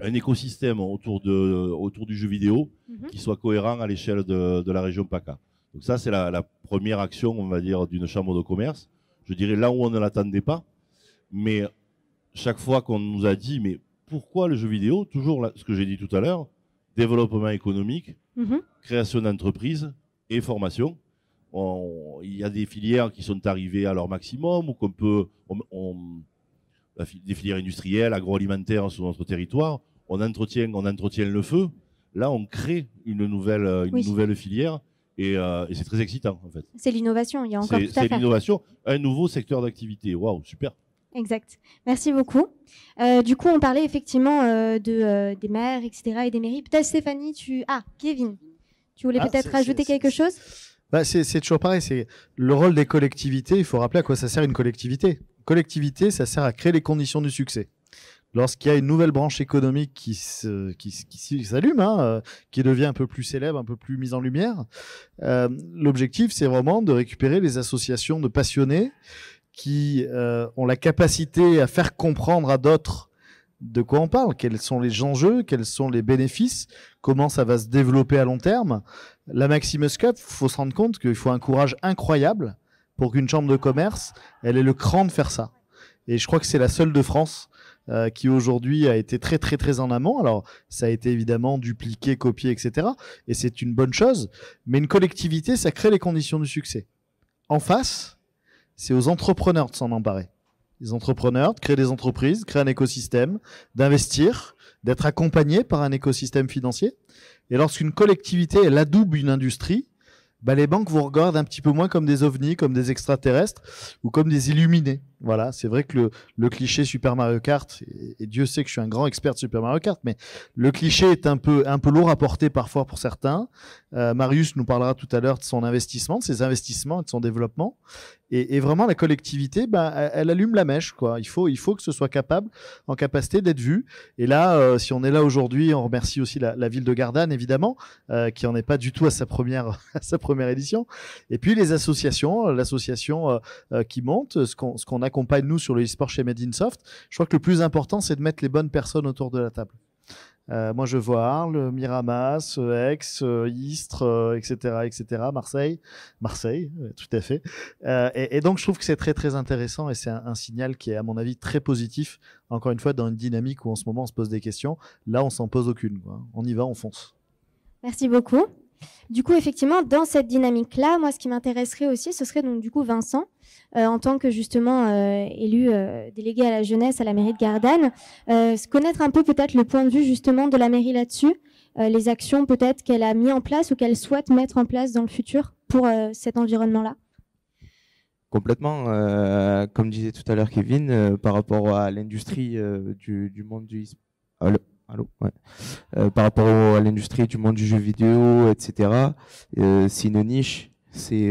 un écosystème autour du jeu vidéo qui soit cohérent à l'échelle de la région PACA. Donc ça, c'est la première action, on va dire, d'une chambre de commerce. Je dirais là où on ne l'attendait pas, mais chaque fois qu'on nous a dit, mais pourquoi le jeu vidéo? Toujours là, ce que j'ai dit tout à l'heure, développement économique, création d'entreprises et formation. Il y a des filières qui sont arrivées à leur maximum, ou des filières industrielles, agroalimentaires sur notre territoire. On entretient le feu. Là, on crée une nouvelle filière et c'est très excitant en fait. C'est l'innovation, il y a encore tout à faire. C'est l'innovation, un nouveau secteur d'activité. Waouh, super. Exact. Merci beaucoup. Du coup, on parlait effectivement des maires, etc. et des mairies. Peut-être Stéphanie, Kevin, tu voulais peut-être rajouter quelque chose? C'est toujours pareil, c'est le rôle des collectivités. Il faut rappeler à quoi ça sert une collectivité. Collectivité, ça sert à créer les conditions du succès. Lorsqu'il y a une nouvelle branche économique qui s'allume, qui devient un peu plus célèbre, un peu plus mise en lumière, l'objectif, c'est vraiment de récupérer les associations de passionnés qui ont la capacité à faire comprendre à d'autres de quoi on parle, quels sont les enjeux, quels sont les bénéfices, comment ça va se développer à long terme. La Maximus Cup, il faut se rendre compte qu'il faut un courage incroyable pour qu'une chambre de commerce, elle ait le cran de faire ça. Et je crois que c'est la seule de France qui aujourd'hui a été très très très en amont. Alors ça a été évidemment dupliqué, copié, etc. Et c'est une bonne chose. Mais une collectivité, ça crée les conditions du succès. En face, c'est aux entrepreneurs de s'en emparer. Les entrepreneurs de créer des entreprises, créer un écosystème, d'investir, d'être accompagnés par un écosystème financier. Et lorsqu'une collectivité, elle adoube une industrie, les banques vous regardent un petit peu moins comme des ovnis, comme des extraterrestres ou comme des illuminés. Voilà, c'est vrai que le cliché Super Mario Kart, et Dieu sait que je suis un grand expert de Super Mario Kart, mais le cliché est un peu lourd à porter parfois pour certains. Marius nous parlera tout à l'heure de son investissement, de ses investissements et de son développement. Et vraiment, la collectivité, elle allume la mèche, quoi. Il faut que ce soit en capacité d'être vu. Et là, si on est là aujourd'hui, on remercie aussi la ville de Gardanne, évidemment, qui en est pas du tout à sa première édition. Et puis les associations, l'association qui monte, ce qu'on accompagne nous sur le e-sport chez Made in Soft. Je crois que le plus important, c'est de mettre les bonnes personnes autour de la table. Moi, je vois Arles, Miramas, Aix, Istres, etc., Marseille, tout à fait. Et donc, je trouve que c'est très, très intéressant et c'est un signal qui est, à mon avis, très positif. Encore une fois, dans une dynamique où en ce moment, on se pose des questions. Là, on s'en pose aucune, quoi. On y va, on fonce. Merci beaucoup. Du coup, effectivement, dans cette dynamique-là, moi, ce qui m'intéresserait aussi, ce serait donc du coup Vincent, en tant que justement élu délégué à la jeunesse à la mairie de Gardanne, connaître un peu peut-être le point de vue justement de la mairie là-dessus, les actions peut-être qu'elle a mis en place ou qu'elle souhaite mettre en place dans le futur pour cet environnement-là. Complètement. Comme disait tout à l'heure Kevin, par rapport à l'industrie du monde du e-sport. Par rapport à l'industrie du monde du jeu vidéo, etc. C'est une niche, c'est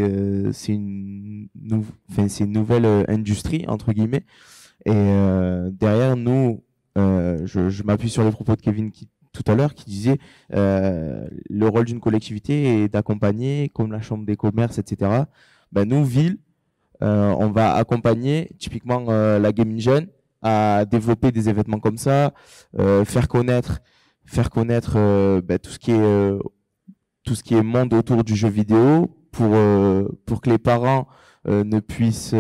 une nouvelle industrie entre guillemets. Et derrière nous, je m'appuie sur les propos de Kevin tout à l'heure qui disait le rôle d'une collectivité est d'accompagner, comme la chambre des commerces, etc. Nous, ville, on va accompagner typiquement la Gaming Gen à développer des événements comme ça, faire connaître tout ce qui est monde autour du jeu vidéo pour que les parents ne puissent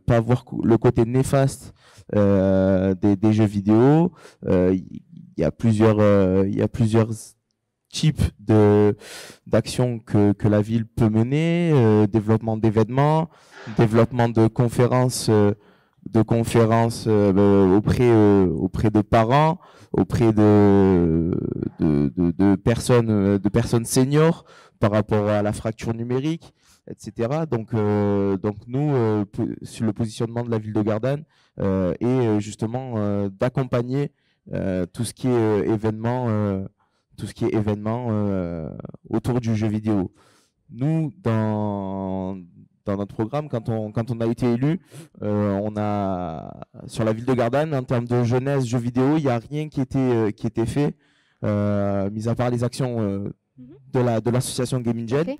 pas voir le côté néfaste des jeux vidéo. Il y a plusieurs types d'actions que la ville peut mener, développement d'événements, développement de conférences auprès de parents, auprès de personnes seniors par rapport à la fracture numérique, etc. Donc nous, sur le positionnement de la ville de Gardanne est justement d'accompagner tout ce qui est événement autour du jeu vidéo. Nous, dans notre programme, quand on a été élu, on a sur la ville de Gardanne, en termes de jeunesse, jeux vidéo, il n'y a rien qui était fait, mis à part les actions de l'association Gaming Gen. Okay.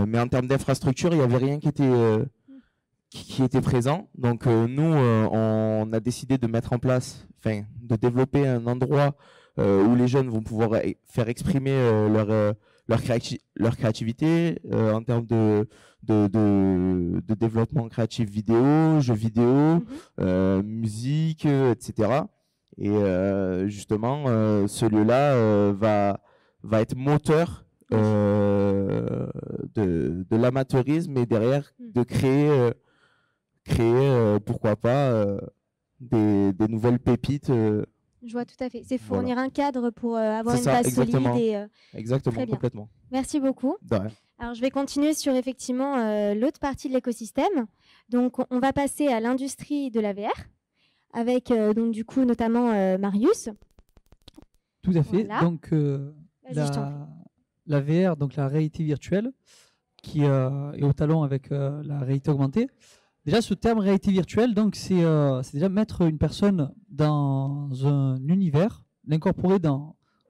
Mais en termes d'infrastructure, il n'y avait rien qui était présent. Donc nous, on a décidé de mettre en place, de développer un endroit où les jeunes vont pouvoir faire exprimer leur créativité en termes de développement créatif vidéo, jeux vidéo, musique, etc. Et justement, ce lieu-là va être moteur de l'amateurisme et derrière de créer pourquoi pas des nouvelles pépites. Je vois tout à fait. C'est fournir un cadre pour avoir une base solide. Exactement, complètement. Merci beaucoup. Alors, je vais continuer sur effectivement l'autre partie de l'écosystème. Donc, on va passer à l'industrie de la VR. avec donc du coup notamment Marius. Tout à fait. Voilà. Donc la VR, donc la réalité virtuelle, qui est au talon avec la réalité augmentée. Déjà, ce terme réalité virtuelle, donc c'est déjà mettre une personne dans un univers, l'incorporer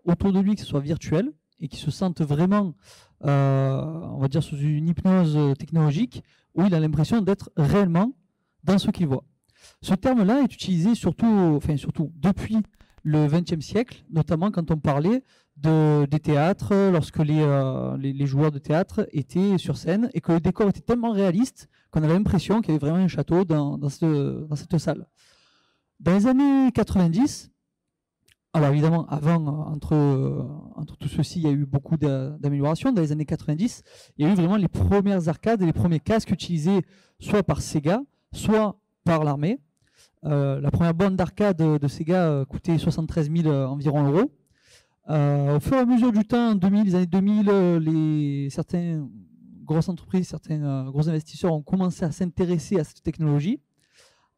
autour de lui, que ce soit virtuel, et qui se sente vraiment, on va dire, sous une hypnose technologique, où il a l'impression d'être réellement dans ce qu'il voit. Ce terme-là est utilisé surtout depuis le XXe siècle, notamment quand on parlait des théâtres, lorsque les joueurs de théâtre étaient sur scène et que le décor était tellement réaliste qu'on avait l'impression qu'il y avait vraiment un château dans cette salle. Dans les années 90, alors évidemment, entre tout ceci, il y a eu beaucoup d'améliorations. Dans les années 90, il y a eu vraiment les premières arcades et les premiers casques utilisés soit par Sega, soit par l'armée. La première borne d'arcade de Sega coûtait 73 000 environ euros. Au fur et à mesure du temps, les années 2000, certaines grosses entreprises, certains gros investisseurs ont commencé à s'intéresser à cette technologie.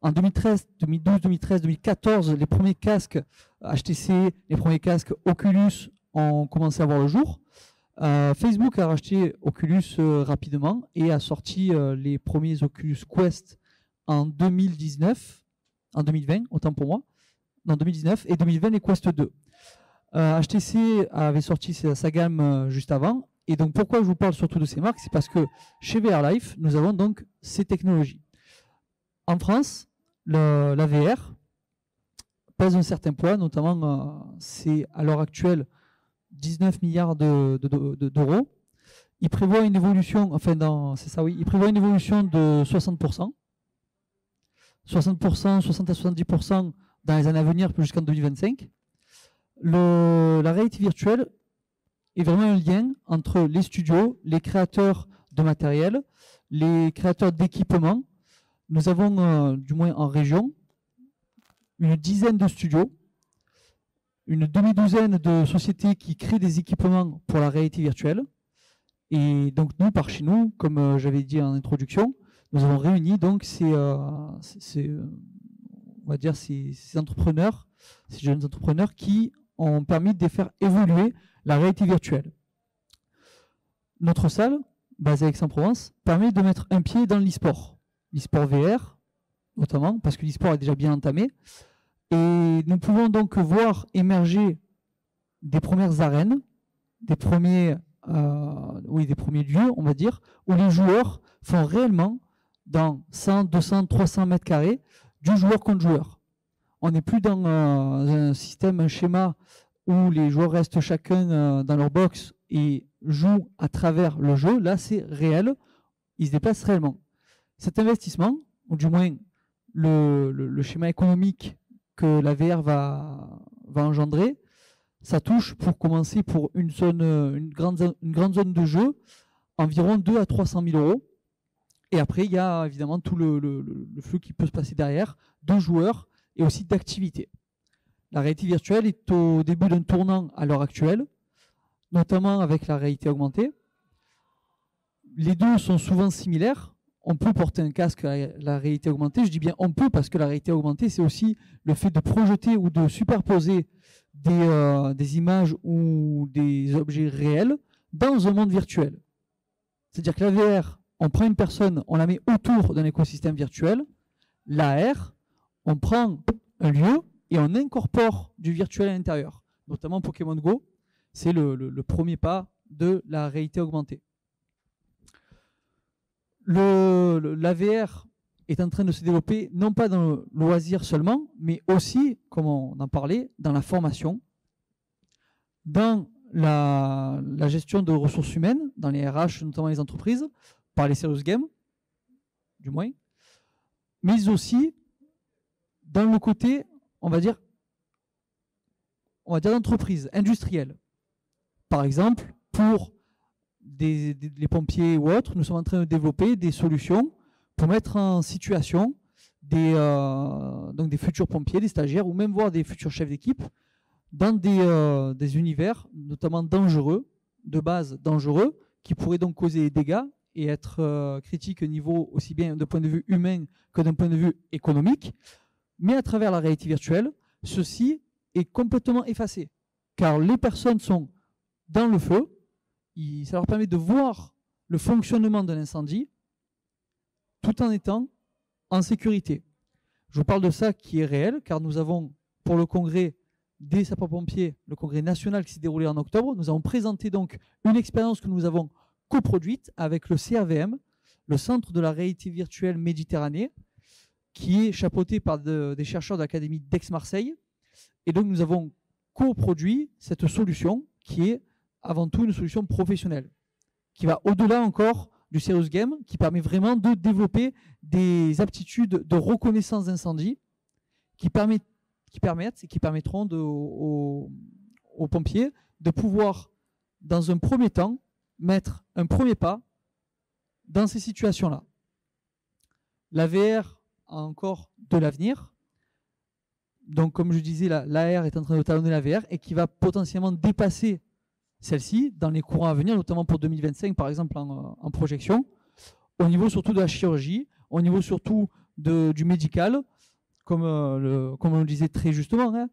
En 2013, 2012, 2013, 2014, les premiers casques HTC, les premiers casques Oculus ont commencé à voir le jour. Facebook a racheté Oculus rapidement et a sorti les premiers Oculus Quest en 2020, autant pour moi, en 2019, et 2020 les Quest 2. HTC avait sorti sa gamme juste avant, et donc pourquoi je vous parle surtout de ces marques, c'est parce que chez VR Life, nous avons donc ces technologies. En France, la VR pèse un certain poids, notamment c'est à l'heure actuelle 19 milliards d'euros. Il prévoit une évolution, il prévoit une évolution de 60%. 60%, 60 à 70% dans les années à venir jusqu'en 2025. La réalité virtuelle est vraiment un lien entre les studios, les créateurs de matériel, les créateurs d'équipements. Nous avons, du moins en région, une dizaine de studios, une demi-douzaine de sociétés qui créent des équipements pour la réalité virtuelle. Et donc nous, par chez nous, comme j'avais dit en introduction, nous avons réuni donc ces entrepreneurs, ces jeunes entrepreneurs qui ont permis de faire évoluer la réalité virtuelle. Notre salle, basée à Aix-en-Provence, permet de mettre un pied dans l'e-sport. L'e-sport VR, notamment, parce que l'e-sport est déjà bien entamé. Et nous pouvons donc voir émerger des premières arènes, des premiers lieux, on va dire, où les joueurs font réellement dans 100, 200, 300 mètres carrés du joueur contre joueur. On n'est plus dans un système, un schéma où les joueurs restent chacun dans leur box et jouent à travers le jeu. Là, c'est réel. Ils se déplacent réellement. Cet investissement, ou du moins le schéma économique que la VR va engendrer, ça touche, pour commencer, pour une grande zone de jeu, environ 200 à 300 000 euros. Et après, il y a évidemment tout le flux qui peut se passer derrière, de joueurs et aussi d'activités. La réalité virtuelle est au début d'un tournant à l'heure actuelle, notamment avec la réalité augmentée. Les deux sont souvent similaires. On peut porter un casque à la réalité augmentée. Je dis bien on peut, parce que la réalité augmentée, c'est aussi le fait de projeter ou de superposer des images ou des objets réels dans un monde virtuel. C'est-à-dire que la VR, on prend une personne, on la met autour d'un écosystème virtuel. L'AR, on prend un lieu et on incorpore du virtuel à l'intérieur. Notamment Pokémon Go, c'est le premier pas de la réalité augmentée. La VR est en train de se développer, non pas dans le loisir seulement, mais aussi, comme on en parlait, dans la formation, dans la gestion de ressources humaines, dans les RH, notamment les entreprises, par les serious games, du moins, mais aussi dans le côté, on va dire d'entreprise, industrielle. Par exemple, pour les pompiers ou autres, nous sommes en train de développer des solutions pour mettre en situation donc des futurs pompiers, des stagiaires, ou même voir des futurs chefs d'équipe dans des univers, notamment dangereux, de base dangereux, qui pourraient donc causer des dégâts et être critiques au niveau aussi bien d'un point de vue humain que d'un point de vue économique. Mais à travers la réalité virtuelle, ceci est complètement effacé. Car les personnes sont dans le feu, ça leur permet de voir le fonctionnement d'un incendie tout en étant en sécurité. Je vous parle de ça qui est réel, car nous avons, pour le congrès des sapeurs-pompiers, le congrès national qui s'est déroulé en octobre, nous avons présenté donc une expérience que nous avons coproduite avec le CRVM, le Centre de la réalité virtuelle Méditerranée, qui est chapeauté par des chercheurs de l'Académie d'Aix-Marseille. Et donc nous avons coproduit cette solution qui est avant tout une solution professionnelle, qui va au-delà encore du serious game, qui permet vraiment de développer des aptitudes de reconnaissance d'incendie qui permettront aux pompiers de pouvoir, dans un premier temps, mettre un premier pas dans ces situations-là. La VR a encore de l'avenir. Donc, comme je disais, l'AR est en train de talonner la VR et qui va potentiellement dépasser celle-ci dans les courants à venir, notamment pour 2025, par exemple, en projection, au niveau surtout de la chirurgie, au niveau surtout du médical, comme on le disait très justement. Hein.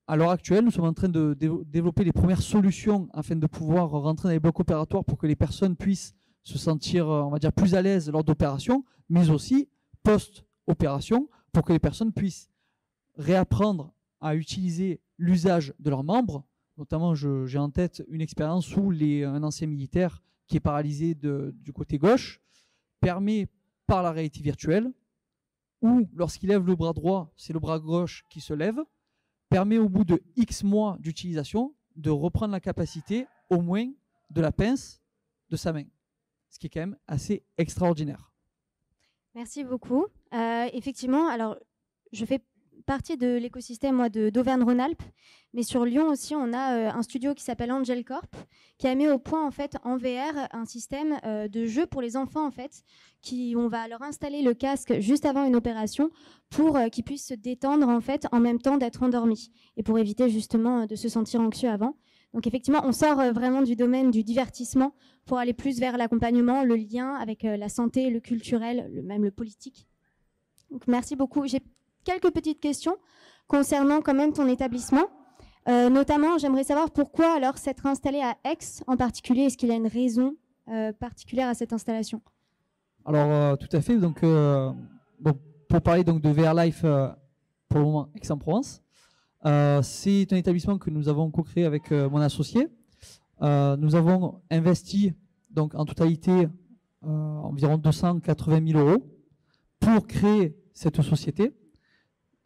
À l'heure actuelle, nous sommes en train de développer les premières solutions afin de pouvoir rentrer dans les blocs opératoires pour que les personnes puissent se sentir, on va dire, plus à l'aise lors d'opérations, mais aussi post-opération, pour que les personnes puissent réapprendre à utiliser l'usage de leurs membres. Notamment, j'ai en tête une expérience où un ancien militaire qui est paralysé du côté gauche permet, par la réalité virtuelle, ou lorsqu'il lève le bras droit, c'est le bras gauche qui se lève, permet au bout de X mois d'utilisation de reprendre la capacité au moins de la pince de sa main. Ce qui est quand même assez extraordinaire. Merci beaucoup. Effectivement, alors je fais partie de l'écosystème d'Auvergne-Rhône-Alpes, mais sur Lyon aussi, on a un studio qui s'appelle Angel Corp, qui a mis au point en fait en VR un système de jeu pour les enfants en fait, on va leur installer le casque juste avant une opération pour qu'ils puissent se détendre en fait en même temps d'être endormis et pour éviter justement de se sentir anxieux avant. Donc effectivement, on sort vraiment du domaine du divertissement pour aller plus vers l'accompagnement, le lien avec la santé, le culturel, même le politique. Donc merci beaucoup. J'ai quelques petites questions concernant quand même ton établissement. Notamment, j'aimerais savoir pourquoi alors s'être installé à Aix en particulier. Est-ce qu'il y a une raison particulière à cette installation? Alors, tout à fait. Donc, pour parler donc, de VR Life, pour le moment, Aix-en-Provence, c'est un établissement que nous avons co-créé avec mon associé. Nous avons investi donc, en totalité environ 280 000 € pour créer cette société,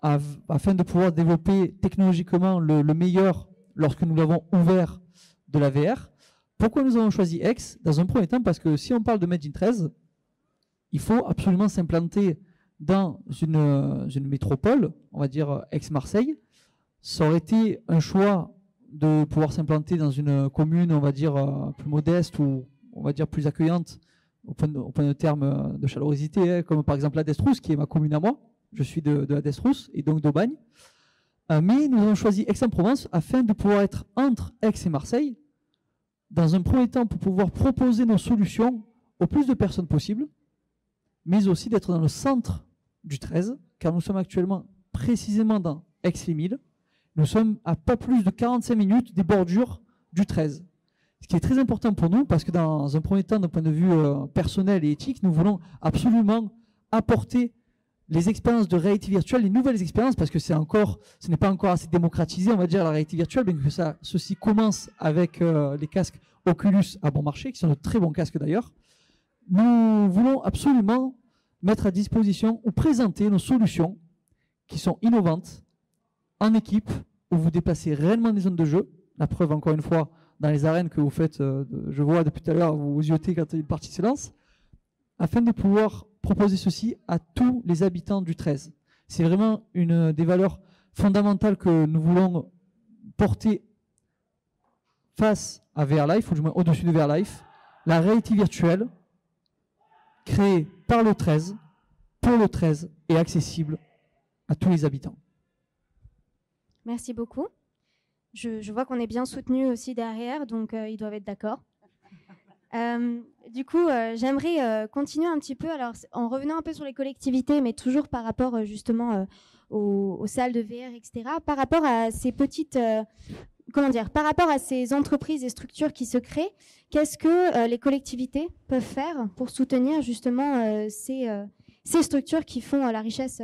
afin de pouvoir développer technologiquement le meilleur lorsque nous l'avons ouvert de la VR. Pourquoi nous avons choisi Aix? Dans un premier temps, parce que si on parle de Made in 13, il faut absolument s'implanter dans une métropole, on va dire Aix-Marseille. Ça aurait été un choix de pouvoir s'implanter dans une commune, on va dire, plus modeste ou on va dire plus accueillante au point de terme de chaleurosité, hein, comme par exemple la Destrousse, qui est ma commune à moi. Je suis de la Destrousse et donc d'Aubagne. Mais nous avons choisi Aix-en-Provence afin de pouvoir être entre Aix et Marseille, dans un premier temps pour pouvoir proposer nos solutions au plus de personnes possible, mais aussi d'être dans le centre du 13, car nous sommes actuellement précisément dans Aix-les-Milles. Nous sommes à pas plus de 45 minutes des bordures du 13. Ce qui est très important pour nous, parce que dans un premier temps, d'un point de vue personnel et éthique, nous voulons absolument apporter les expériences de réalité virtuelle, les nouvelles expériences, parce que ce n'est pas encore assez démocratisé, on va dire, la réalité virtuelle, bien que ceci commence avec les casques Oculus à bon marché, qui sont de très bons casques d'ailleurs. Nous voulons absolument mettre à disposition ou présenter nos solutions qui sont innovantes en équipe, où vous déplacez réellement des zones de jeu. La preuve, encore une fois, dans les arènes que vous faites, je vois depuis tout à l'heure, vous yotez quand une partie se lance, afin de pouvoir proposer ceci à tous les habitants du 13. C'est vraiment une des valeurs fondamentales que nous voulons porter face à VR Life, ou du moins au-dessus de VR Life, la réalité virtuelle créée par le 13, pour le 13 et accessible à tous les habitants. Merci beaucoup. Je vois qu'on est bien soutenu aussi derrière, donc ils doivent être d'accord. Du coup, j'aimerais continuer un petit peu, alors en revenant un peu sur les collectivités, mais toujours par rapport justement aux salles de VR, etc. Par rapport à ces petites, par rapport à ces entreprises et structures qui se créent, qu'est-ce que les collectivités peuvent faire pour soutenir justement ces structures qui font la richesse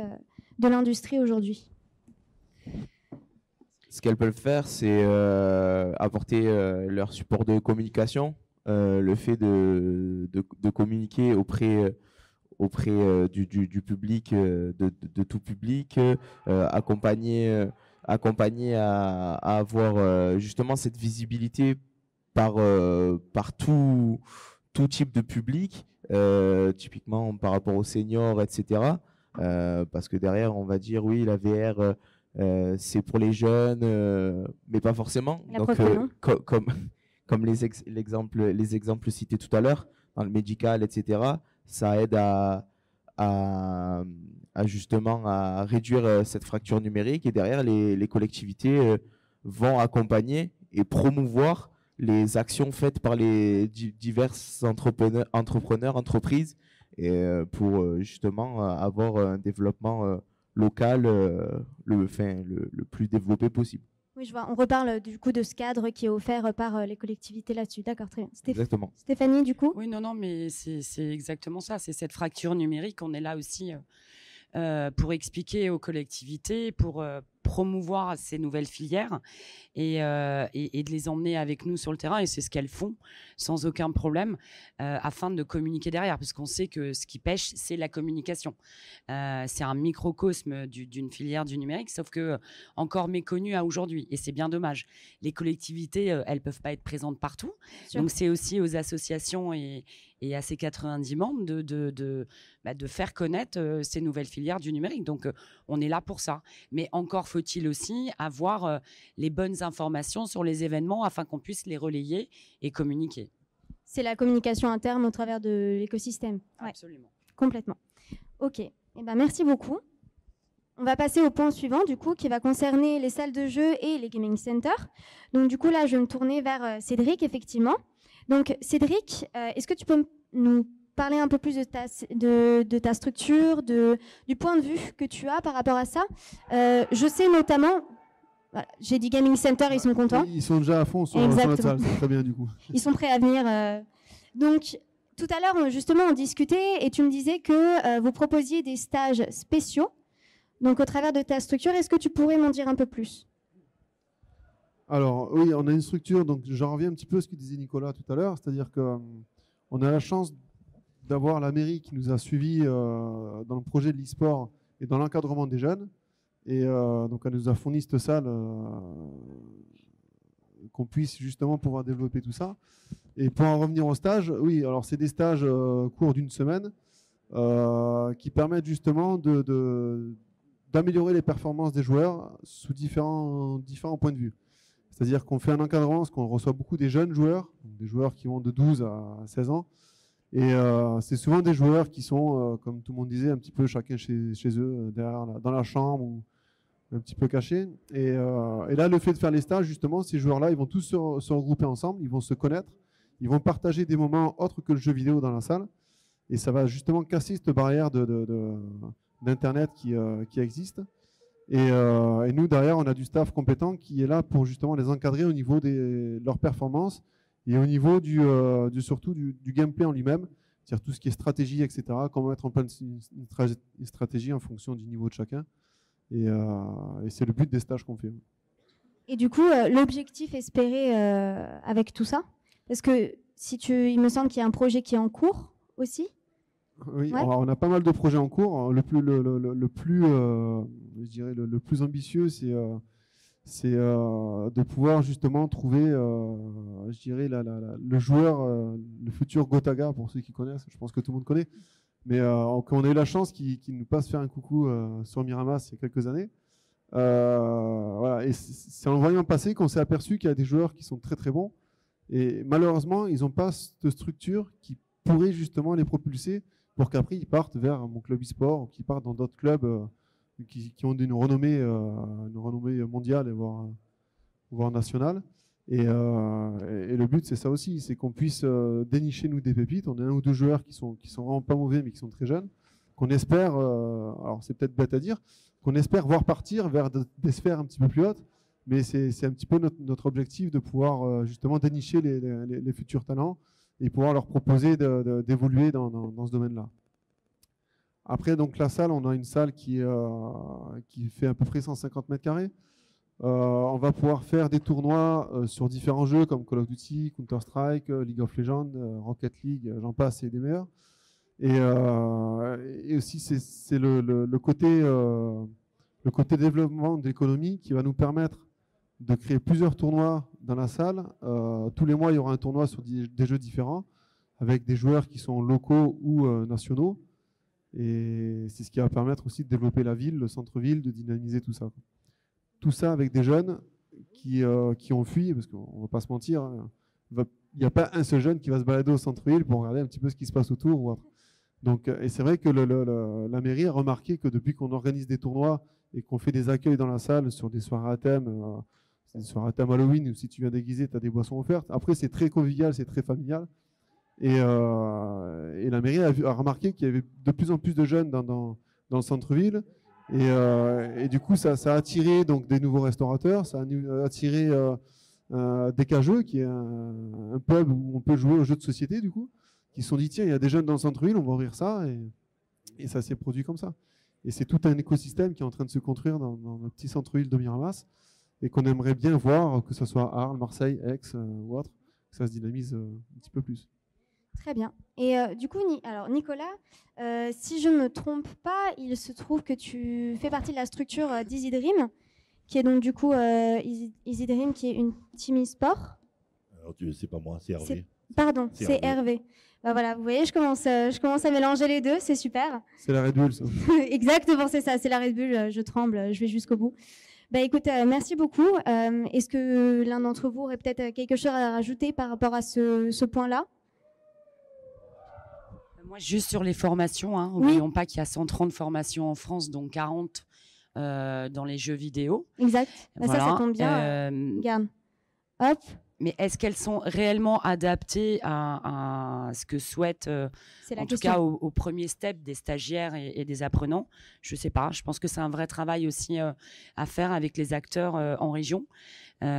de l'industrie aujourd'hui? Ce qu'elles peuvent faire, c'est apporter leur support de communication, le fait de communiquer auprès du public, de tout public, accompagner à avoir justement cette visibilité par tout type de public, typiquement par rapport aux seniors, etc. Parce que derrière, on va dire oui, la VR. C'est pour les jeunes, mais pas forcément. Donc, comme les exemples cités tout à l'heure, dans le médical, etc., ça aide à justement à réduire cette fracture numérique. Et derrière, les collectivités vont accompagner et promouvoir les actions faites par les divers entrepreneurs, entreprises, et pour justement avoir un développement local le plus développé possible. Oui, je vois. On reparle du coup de ce cadre qui est offert par les collectivités là-dessus. D'accord, très bien. Exactement. Stéphanie, du coup? Oui, non, mais c'est exactement ça. C'est cette fracture numérique. On est là aussi pour expliquer aux collectivités, pour promouvoir ces nouvelles filières et de les emmener avec nous sur le terrain, et c'est ce qu'elles font sans aucun problème, afin de communiquer derrière, parce qu'on sait que ce qui pêche, c'est la communication. C'est un microcosme d'une filière du numérique, sauf que encore méconnue à aujourd'hui, et c'est bien dommage. Les collectivités, elles peuvent pas être présentes partout, donc c'est aussi aux associations et à ces 90 membres de faire connaître ces nouvelles filières du numérique. Donc on est là pour ça, mais encore faut-il aussi avoir les bonnes informations sur les événements afin qu'on puisse les relayer et communiquer. C'est la communication interne au travers de l'écosystème. Ouais. Absolument. Complètement. Ok. Eh ben, merci beaucoup. On va passer au point suivant, du coup, qui va concerner les salles de jeu et les gaming centers. Donc, du coup, là, je vais me tourner vers Cédric, effectivement. Donc, Cédric, est-ce que tu peux nous parler un peu plus de ta structure, du point de vue que tu as par rapport à ça? Je sais notamment, voilà, j'ai dit gaming center, ils sont contents. Ils sont déjà à fond sur notre salle, c'est très bien du coup. Ils sont prêts à venir. Donc, tout à l'heure, justement, on discutait et tu me disais que vous proposiez des stages spéciaux. Donc, au travers de ta structure, est-ce que tu pourrais m'en dire un peu plus? Alors, oui, on a une structure, donc j'en reviens un petit peu à ce que disait Nicolas tout à l'heure, c'est-à-dire que on a la chance d'avoir la mairie qui nous a suivis dans le projet de l'e-sport et dans l'encadrement des jeunes. Et donc, elle nous a fourni cette salle qu'on puisse justement pouvoir développer tout ça. Et pour en revenir au stage, oui, alors c'est des stages courts d'une semaine qui permettent justement d'améliorer les performances des joueurs sous différents points de vue. C'est-à-dire qu'on fait un encadrement, parce qu'on reçoit beaucoup des jeunes joueurs, des joueurs qui vont de 12 à 16 ans. Et c'est souvent des joueurs qui sont, comme tout le monde disait, un petit peu chacun chez eux, dans la chambre, ou un petit peu cachés. Et là, le fait de faire les stages, justement, ces joueurs-là, ils vont tous se regrouper ensemble, ils vont se connaître, ils vont partager des moments autres que le jeu vidéo dans la salle. Et ça va justement casser cette barrière d'Internet qui existe. Et nous, derrière, on a du staff compétent qui est là pour justement les encadrer au niveau de leurs performances et au niveau surtout du gameplay en lui-même, c'est-à-dire tout ce qui est stratégie, etc., comment mettre en place une stratégie en fonction du niveau de chacun. Et c'est le but des stages qu'on fait. Et du coup, l'objectif espéré avec tout ça, parce que il me semble qu'il y a un projet qui est en cours aussi. Oui, ouais. On a pas mal de projets en cours. Le plus ambitieux, c'est de pouvoir justement trouver, je dirais, le joueur, le futur Gotaga, pour ceux qui connaissent. Je pense que tout le monde connaît. Mais on a eu la chance qu'il nous passe faire un coucou sur Miramas il y a quelques années. Voilà. Et c'est en le voyant passer qu'on s'est aperçu qu'il y a des joueurs qui sont très très bons. Et malheureusement, ils n'ont pas cette structure qui pourrait justement les propulser pour qu'après ils partent vers mon club e-sport ou qu'ils partent dans d'autres clubs qui ont une renommée mondiale, voire nationale. Et le but, c'est ça aussi, c'est qu'on puisse dénicher nous des pépites. On a un ou deux joueurs qui sont vraiment pas mauvais, mais qui sont très jeunes, qu'on espère, alors c'est peut-être bête à dire, qu'on espère voir partir vers des sphères un petit peu plus hautes. Mais c'est un petit peu notre objectif de pouvoir justement dénicher les futurs talents et pouvoir leur proposer d'évoluer dans ce domaine-là. Après, donc la salle, on a une salle qui fait à peu près 150 mètres carrés. On va pouvoir faire des tournois sur différents jeux comme Call of Duty, Counter-Strike, League of Legends, Rocket League, j'en passe, et des meilleurs. Et aussi, c'est le côté développement de l'économie qui va nous permettre de créer plusieurs tournois dans la salle. Tous les mois, il y aura un tournoi sur des jeux différents avec des joueurs qui sont locaux ou nationaux. Et c'est ce qui va permettre aussi de développer la ville, le centre-ville, de dynamiser tout ça. Tout ça avec des jeunes qui ont fui, parce qu'on ne va pas se mentir, hein, il n'y a pas un seul jeune qui va se balader au centre-ville pour regarder un petit peu ce qui se passe autour ou autre. Donc, et c'est vrai que la mairie a remarqué que depuis qu'on organise des tournois et qu'on fait des accueils dans la salle sur des soirées à thème, c'est des soirées à thème Halloween, où si tu viens déguisé, tu as des boissons offertes. Après, c'est très convivial, c'est très familial. Et la mairie a remarqué qu'il y avait de plus en plus de jeunes dans le centre-ville. Et du coup, ça a attiré donc des nouveaux restaurateurs, ça a attiré des cageux, qui est un pub où on peut jouer aux jeux de société, du coup, qui se sont dit, tiens, il y a des jeunes dans le centre-ville, on va ouvrir ça. Et ça s'est produit comme ça. Et c'est tout un écosystème qui est en train de se construire dans notre petit centre-ville de Miramas et qu'on aimerait bien voir, que ce soit Arles, Marseille, Aix ou autre, que ça se dynamise un petit peu plus. Très bien. Et du coup, alors Nicolas, si je ne me trompe pas, il se trouve que tu fais partie de la structure d'Easy Dream, qui est donc du coup Easy Dream, qui est une team e-sport. Alors, c'est pas moi, c'est Hervé. Pardon, c'est Hervé. Bah voilà, vous voyez, je commence à mélanger les deux, c'est super. C'est la Red Bull, ça. Exactement, c'est ça, c'est la Red Bull, je tremble, je vais jusqu'au bout. Bah écoute, merci beaucoup. Est-ce que l'un d'entre vous aurait peut-être quelque chose à rajouter par rapport à ce point-là ? Moi, juste sur les formations, hein, n'oublions pas qu'il y a 130 formations en France, dont 40 dans les jeux vidéo. Exact. Voilà. Ça tombe bien. Regarde. Hop. Mais est-ce qu'elles sont réellement adaptées à ce que souhaitent, en tout cas, au premier step des stagiaires et des apprenants? Je sais pas. Je pense que c'est un vrai travail aussi à faire avec les acteurs en région,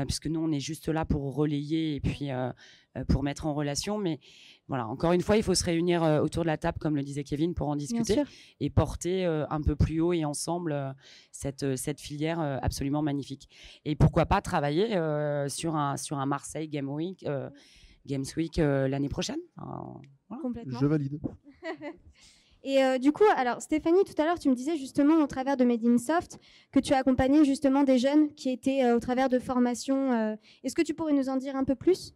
puisque nous, on est juste là pour relayer et puis pour mettre en relation. Mais voilà, encore une fois, il faut se réunir autour de la table, comme le disait Kevin, pour en discuter et porter un peu plus haut et ensemble cette filière absolument magnifique. Et pourquoi pas travailler sur un Marseille Games Week l'année prochaine. Voilà. Complètement. Je valide. Et du coup, alors Stéphanie, tout à l'heure, tu me disais justement au travers de Made in Soft que tu as accompagné justement des jeunes qui étaient au travers de formations. Est-ce que tu pourrais nous en dire un peu plus ?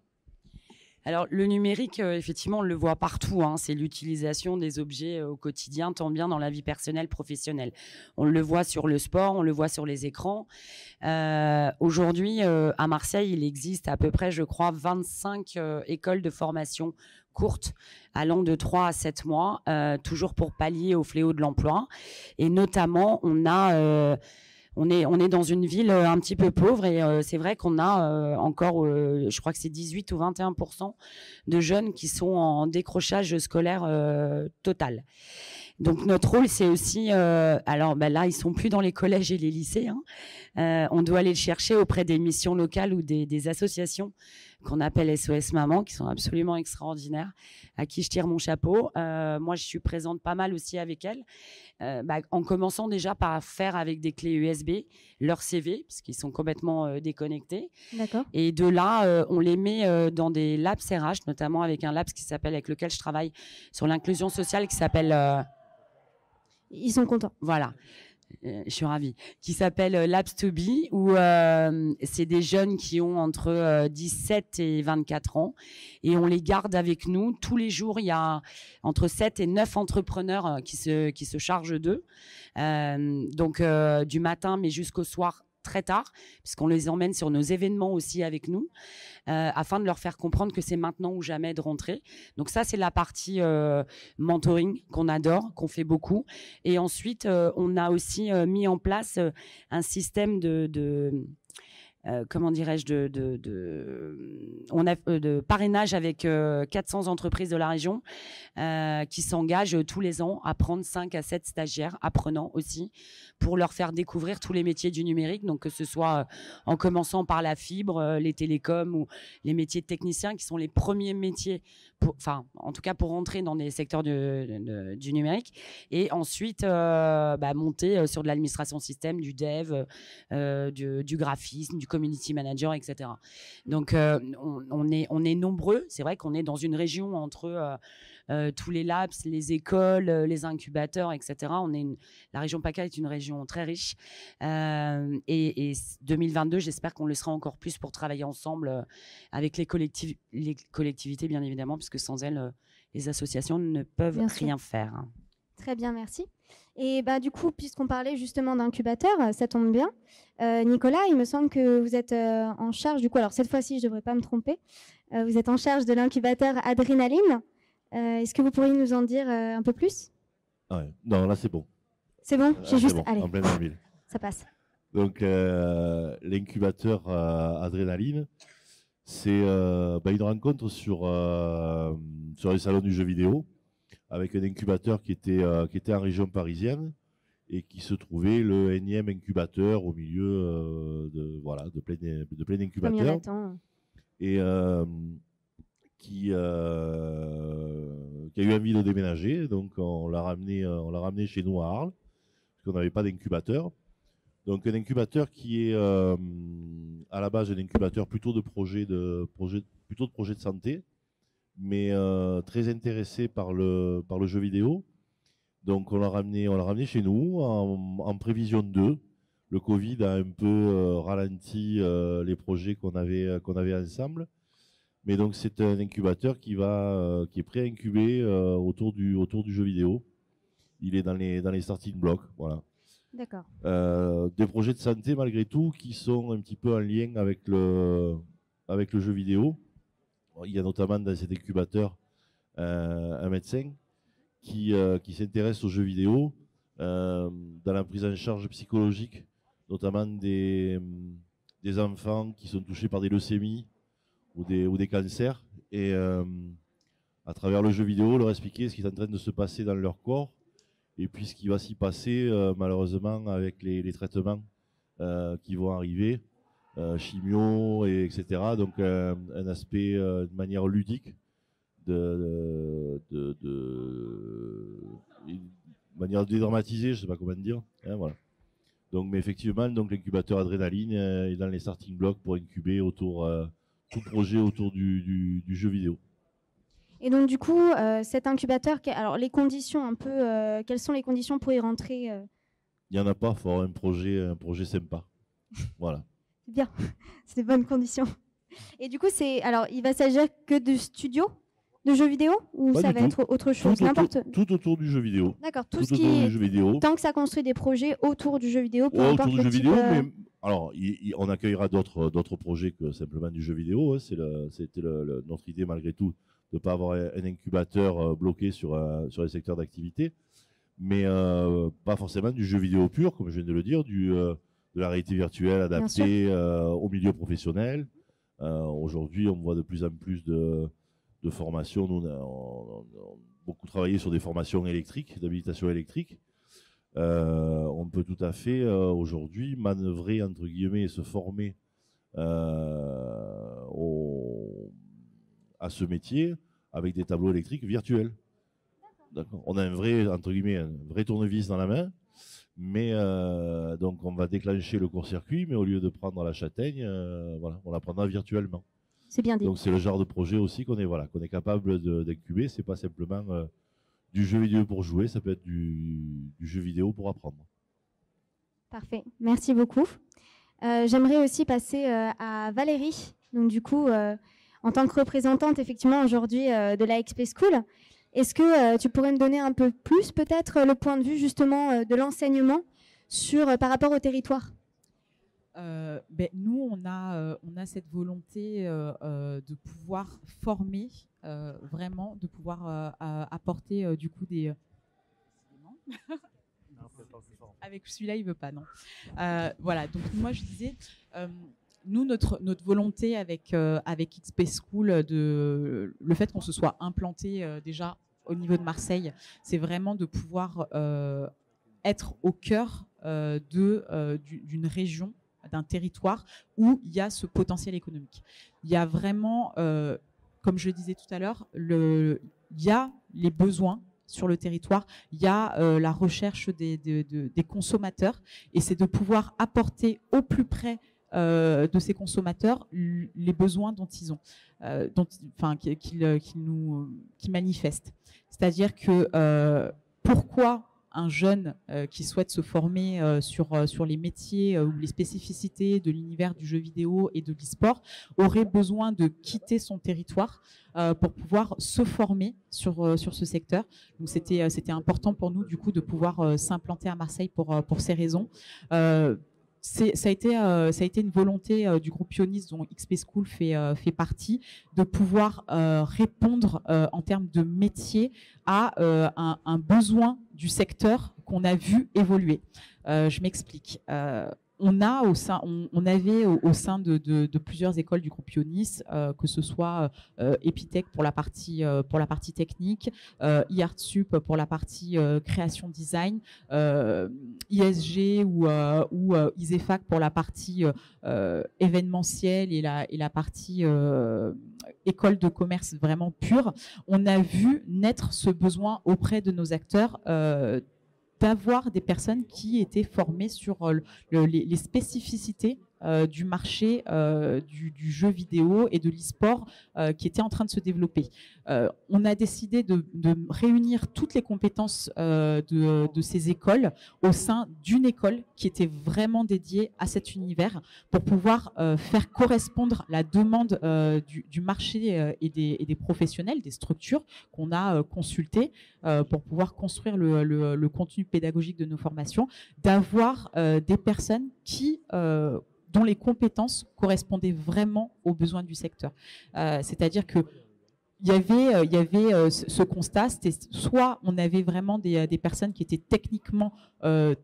Alors le numérique, effectivement, on le voit partout. Hein, c'est l'utilisation des objets au quotidien, tant bien dans la vie personnelle, professionnelle. On le voit sur le sport, on le voit sur les écrans. Aujourd'hui, à Marseille, il existe à peu près, je crois, 25 écoles de formation courtes, allant de 3 à 7 mois, toujours pour pallier au fléau de l'emploi. Et notamment, on est dans une ville un petit peu pauvre et c'est vrai qu'on a encore, je crois que c'est 18 ou 21% de jeunes qui sont en décrochage scolaire total. Donc notre rôle, c'est aussi, alors là, ils sont plus dans les collèges et les lycées. Hein. On doit aller le chercher auprès des missions locales ou des associations qu'on appelle SOS Maman, qui sont absolument extraordinaires, à qui je tire mon chapeau. Moi, je suis présente pas mal aussi avec elles, en commençant déjà par faire avec des clés USB leur CV, parce qu'ils sont complètement déconnectés. D'accord. Et de là, on les met dans des labs RH, notamment avec un lab avec lequel je travaille sur l'inclusion sociale, qui s'appelle... Ils sont contents. Voilà. Je suis ravie. Qui s'appelle Labs to Be, où c'est des jeunes qui ont entre 17 et 24 ans et on les garde avec nous tous les jours. Il y a entre 7 et 9 entrepreneurs qui se chargent d'eux. Donc du matin mais jusqu'au soir très tard, puisqu'on les emmène sur nos événements aussi avec nous, afin de leur faire comprendre que c'est maintenant ou jamais de rentrer. Donc ça, c'est la partie mentoring qu'on adore, qu'on fait beaucoup. Et ensuite, on a aussi mis en place un système comment dirais-je, on a de parrainage avec 400 entreprises de la région qui s'engagent tous les ans à prendre 5 à 7 stagiaires apprenants aussi pour leur faire découvrir tous les métiers du numérique, donc que ce soit en commençant par la fibre, les télécoms ou les métiers de techniciens qui sont les premiers métiers, en tout cas pour rentrer dans des secteurs du numérique, et ensuite monter sur de l'administration système, du dev, du graphisme, du community manager, etc. Donc on est nombreux. C'est vrai qu'on est dans une région entre tous les labs, les écoles, les incubateurs, etc. La région PACA est une région très riche. Et 2022, j'espère qu'on le sera encore plus pour travailler ensemble avec les collectivités, bien évidemment, puisque sans elles, les associations ne peuvent rien faire. Très bien, merci. Et du coup, puisqu'on parlait justement d'incubateur, ça tombe bien. Nicolas, il me semble que vous êtes en charge, du coup, alors cette fois-ci, je ne devrais pas me tromper, vous êtes en charge de l'incubateur Adrénaline. Est-ce que vous pourriez nous en dire un peu plus? Non, là c'est bon. C'est bon, j'ai juste... Bon, Allez, en pleine ville. ça passe. Donc l'incubateur Adrénaline, c'est une rencontre sur les salons du jeu vidéo, avec un incubateur qui était en région parisienne et qui se trouvait le énième incubateur au milieu de plein incubateur, et qui a eu envie de déménager, donc on l'a ramené chez nous à Arles parce qu'on n'avait pas d'incubateur. Donc un incubateur qui est à la base un incubateur plutôt de projet de santé, mais très intéressé par le jeu vidéo. Donc on l'a ramené chez nous en prévision 2. Le Covid a un peu ralenti les projets qu'on avait ensemble. Mais donc c'est un incubateur qui est prêt à incuber autour du jeu vidéo. Il est dans les starting blocks, voilà. D'accord. Des projets de santé malgré tout qui sont un petit peu en lien avec le jeu vidéo. Il y a notamment dans cet incubateur un médecin qui s'intéresse aux jeux vidéo dans la prise en charge psychologique, notamment des enfants qui sont touchés par des leucémies ou des cancers, et à travers le jeu vidéo leur expliquer ce qui est en train de se passer dans leur corps et puis ce qui va s'y passer malheureusement avec les traitements qui vont arriver, chimio, etc. Donc un aspect de manière ludique, une manière dédramatisée, je sais pas comment dire, voilà. Donc, mais effectivement, donc l'incubateur Adrénaline est dans les starting blocks pour incuber tout projet autour du jeu vidéo. Et donc du coup, cet incubateur, alors les conditions un peu, quelles sont les conditions pour y rentrer? Il n'y en a pas, il faut avoir un projet sympa. Voilà. C'est bien, c'est des bonnes conditions. Et du coup, alors il va s'agir que de studios de jeux vidéo, ou ça va être autre chose, tout autour du jeu vidéo. D'accord, tout ce qui est, tant que ça construit des projets autour du jeu vidéo, peu importe autour du le jeu type, vidéo, mais alors on accueillera d'autres projets que simplement du jeu vidéo. C'était notre idée malgré tout de ne pas avoir un incubateur bloqué sur les secteurs d'activité, mais pas forcément du jeu vidéo pur, comme je viens de le dire, de la réalité virtuelle adaptée au milieu professionnel. Aujourd'hui, on voit de plus en plus de formations. Nous, on a beaucoup travaillé sur des formations électriques, d'habilitation électrique. On peut tout à fait aujourd'hui manœuvrer, entre guillemets, et se former à ce métier avec des tableaux électriques virtuels. D'accord. On a un vrai tournevis dans la main, mais donc on va déclencher le court-circuit, mais au lieu de prendre la châtaigne, on la prendra virtuellement. C'est bien dit. Donc c'est le genre de projet aussi qu'on est capable d'incuber. C'est pas simplement du jeu vidéo pour jouer, ça peut être du jeu vidéo pour apprendre. Parfait, merci beaucoup. J'aimerais aussi passer à Valérie. Donc du coup, en tant que représentante effectivement aujourd'hui de la XP School, est-ce que tu pourrais me donner un peu plus peut-être le point de vue justement de l'enseignement par rapport au territoire? Nous, on a cette volonté de pouvoir former, vraiment, de pouvoir apporter du coup des... Avec celui-là, il veut pas, non. Voilà, donc moi je disais, nous, notre volonté avec XP School, le fait qu'on se soit implanté déjà au niveau de Marseille, c'est vraiment de pouvoir être au cœur d'une région, d'un territoire où il y a ce potentiel économique. Il y a vraiment, comme je le disais tout à l'heure, il y a les besoins sur le territoire, il y a la recherche des consommateurs, et c'est de pouvoir apporter au plus près de ces consommateurs les besoins dont ils ont, qu'ils manifestent. C'est-à-dire que pourquoi un jeune qui souhaite se former sur les métiers ou les spécificités de l'univers du jeu vidéo et de l'e-sport aurait besoin de quitter son territoire pour pouvoir se former sur ce secteur. Donc c'était important pour nous du coup de pouvoir s'implanter à Marseille pour ces raisons. Ça a été une volonté du groupe Ionis dont XP School fait partie, de pouvoir répondre en termes de métier à un besoin du secteur qu'on a vu évoluer. Je m'explique. On avait au sein de plusieurs écoles du groupe Ionis, que ce soit Epitech pour la partie technique, IArtSup pour la partie création design, ISG ou ISEFAC pour la partie événementielle et la partie école de commerce vraiment pure. On a vu naître ce besoin auprès de nos acteurs d'avoir des personnes qui étaient formées sur les spécificités du marché du jeu vidéo et de l'e-sport qui était en train de se développer. On a décidé de réunir toutes les compétences de ces écoles au sein d'une école qui était vraiment dédiée à cet univers pour pouvoir faire correspondre la demande du marché et des professionnels, des structures qu'on a consultées pour pouvoir construire le contenu pédagogique de nos formations, d'avoir des personnes dont les compétences correspondaient vraiment aux besoins du secteur. C'est-à-dire que il y avait ce constat, c'était soit on avait vraiment des personnes qui étaient techniquement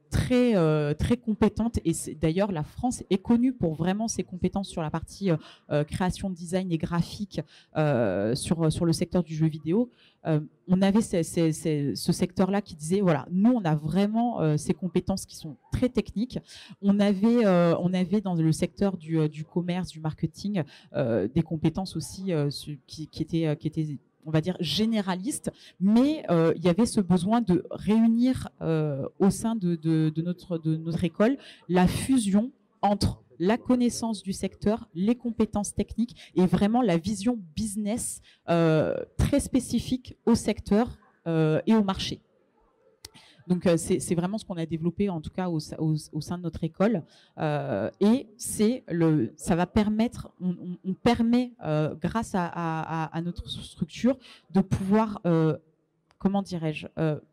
très compétentes, et d'ailleurs la France est connue pour vraiment ses compétences sur la partie création, design et graphique sur le secteur du jeu vidéo. On avait ce secteur-là qui disait voilà, nous on a vraiment ces compétences qui sont très techniques. On avait dans le secteur du commerce, du marketing, des compétences aussi qui étaient on va dire généralistes, mais il y avait ce besoin de réunir au sein de notre école la fusion entre la connaissance du secteur, les compétences techniques et vraiment la vision business très spécifique au secteur et au marché. Donc c'est vraiment ce qu'on a développé en tout cas au sein de notre école, et ça va permettre, on permet grâce à notre structure de pouvoir comment dirais-je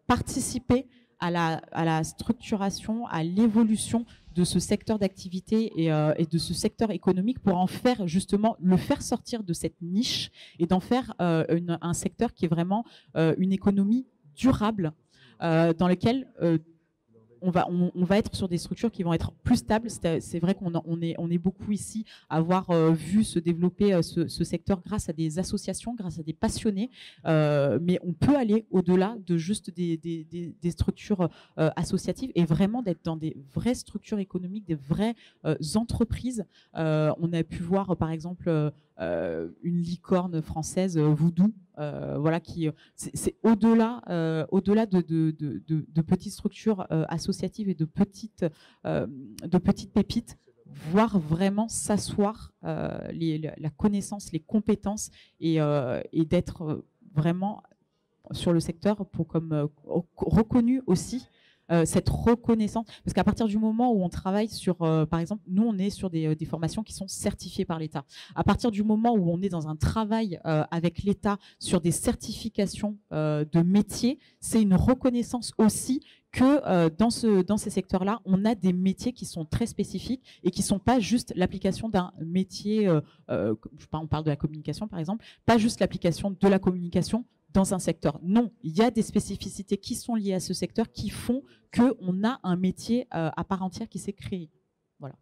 participer à la structuration, à l'évolution de ce secteur d'activité et de ce secteur économique pour en faire justement le faire sortir de cette niche et d'en faire un secteur qui est vraiment une économie durable dans lequel on va être sur des structures qui vont être plus stables. C'est vrai qu'on est beaucoup ici à avoir vu se développer ce secteur grâce à des associations, grâce à des passionnés, mais on peut aller au-delà de juste des structures associatives et vraiment d'être dans des vraies structures économiques, des vraies entreprises. On a pu voir par exemple une licorne française, Voodoo, voilà, qui c'est au-delà de petites structures associatives et de petites pépites, voir vraiment s'asseoir la connaissance, les compétences et d'être vraiment sur le secteur comme reconnu aussi. Cette reconnaissance, parce qu'à partir du moment où on travaille sur, par exemple, nous on est sur des formations qui sont certifiées par l'État. À partir du moment où on est dans un travail avec l'État sur des certifications de métiers, c'est une reconnaissance aussi que dans ces secteurs-là, on a des métiers qui sont très spécifiques et qui sont pas juste l'application d'un métier. Je sais pas, on parle de la communication par exemple, pas juste l'application de la communication dans un secteur. Non, il y a des spécificités qui sont liées à ce secteur qui font qu'on a un métier à part entière qui s'est créé. Voilà.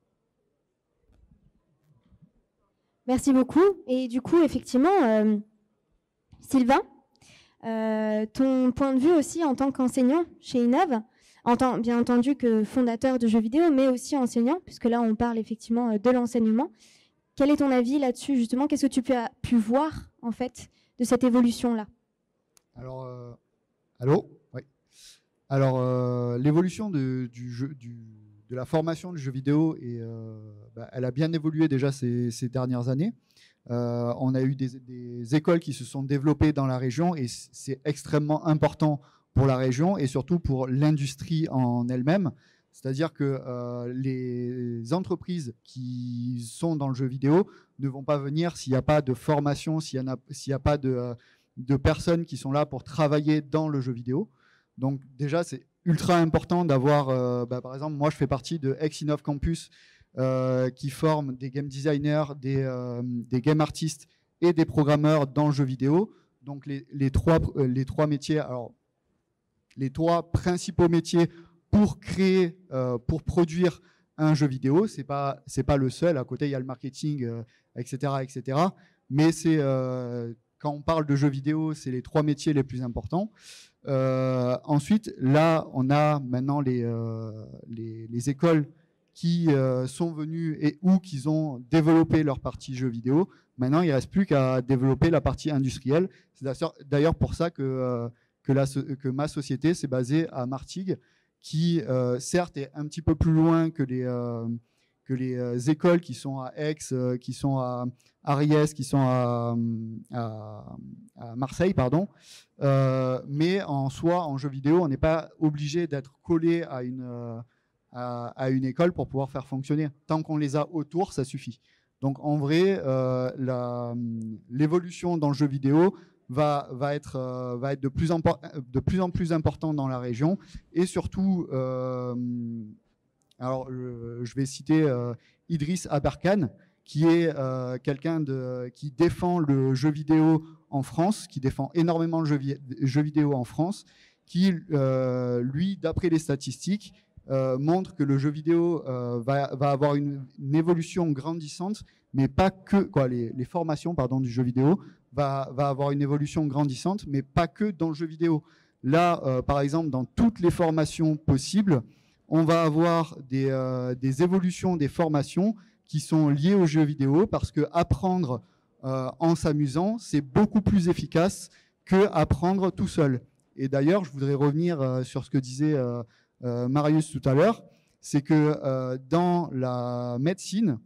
Merci beaucoup. Et du coup, effectivement, Sylvain, ton point de vue aussi en tant qu'enseignant chez Innov, bien entendu que fondateur de jeux vidéo, mais aussi enseignant, puisque là, on parle effectivement de l'enseignement. Quel est ton avis là-dessus, justement? Qu'est-ce que tu as pu voir, en fait, de cette évolution-là? Alors, allô? Oui. Alors, l'évolution de la formation du jeu vidéo, elle a bien évolué déjà ces dernières années. On a eu des écoles qui se sont développées dans la région et c'est extrêmement important pour la région et surtout pour l'industrie en elle-même. C'est-à-dire que les entreprises qui sont dans le jeu vidéo ne vont pas venir s'il n'y a pas de formation, s'il n'y a pas de personnes qui sont là pour travailler dans le jeu vidéo. Donc déjà, c'est ultra important d'avoir, par exemple, moi je fais partie de Ex-Innov Campus qui forme des game designers, des game artistes et des programmeurs dans le jeu vidéo. Donc les trois métiers, alors les trois principaux métiers pour créer, pour produire un jeu vidéo, c'est pas le seul. À côté, il y a le marketing, etc., etc. Mais c'est quand on parle de jeux vidéo, c'est les trois métiers les plus importants. Ensuite, là, on a maintenant les écoles qui sont venues ou qui ont développé leur partie jeux vidéo. Maintenant, il ne reste plus qu'à développer la partie industrielle. C'est d'ailleurs pour ça que ma société s'est basée à Martigues, qui certes est un petit peu plus loin que les écoles qui sont à Aix, qui sont à Ariès, qui sont à Marseille, pardon. Mais en soi, en jeu vidéo, on n'est pas obligé d'être collé à une école pour pouvoir faire fonctionner. Tant qu'on les a autour, ça suffit. Donc en vrai, l'évolution dans le jeu vidéo va être de plus en plus important dans la région. Et surtout, alors je vais citer Idriss Aberkan, qui est quelqu'un qui défend le jeu vidéo en France, qui défend énormément le jeu vidéo en France, qui, lui, d'après les statistiques, montre que le jeu vidéo va avoir une évolution grandissante, mais pas que les formations du jeu vidéo va avoir une évolution grandissante, mais pas que dans le jeu vidéo. Là, par exemple, dans toutes les formations possibles, on va avoir des évolutions des formations qui sont liées au jeu vidéo, parce que apprendre en s'amusant, c'est beaucoup plus efficace que apprendre tout seul. Et d'ailleurs, je voudrais revenir sur ce que disait Marius tout à l'heure, c'est que dans la médecine,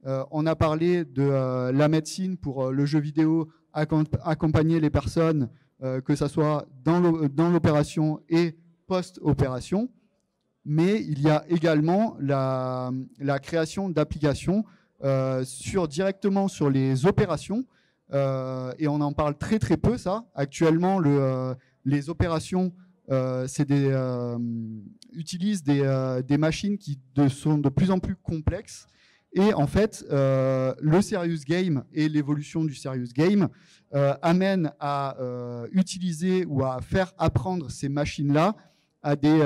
on a parlé de la médecine pour le jeu vidéo, accompagner les personnes, que ça soit dans l'opération et post-opération. Mais il y a également la création d'applications directement sur les opérations, et on en parle très très peu, ça. Actuellement, les opérations utilisent des machines qui sont de plus en plus complexes. Et en fait, le serious game et l'évolution du serious game amènent à utiliser ou à faire apprendre ces machines-là à des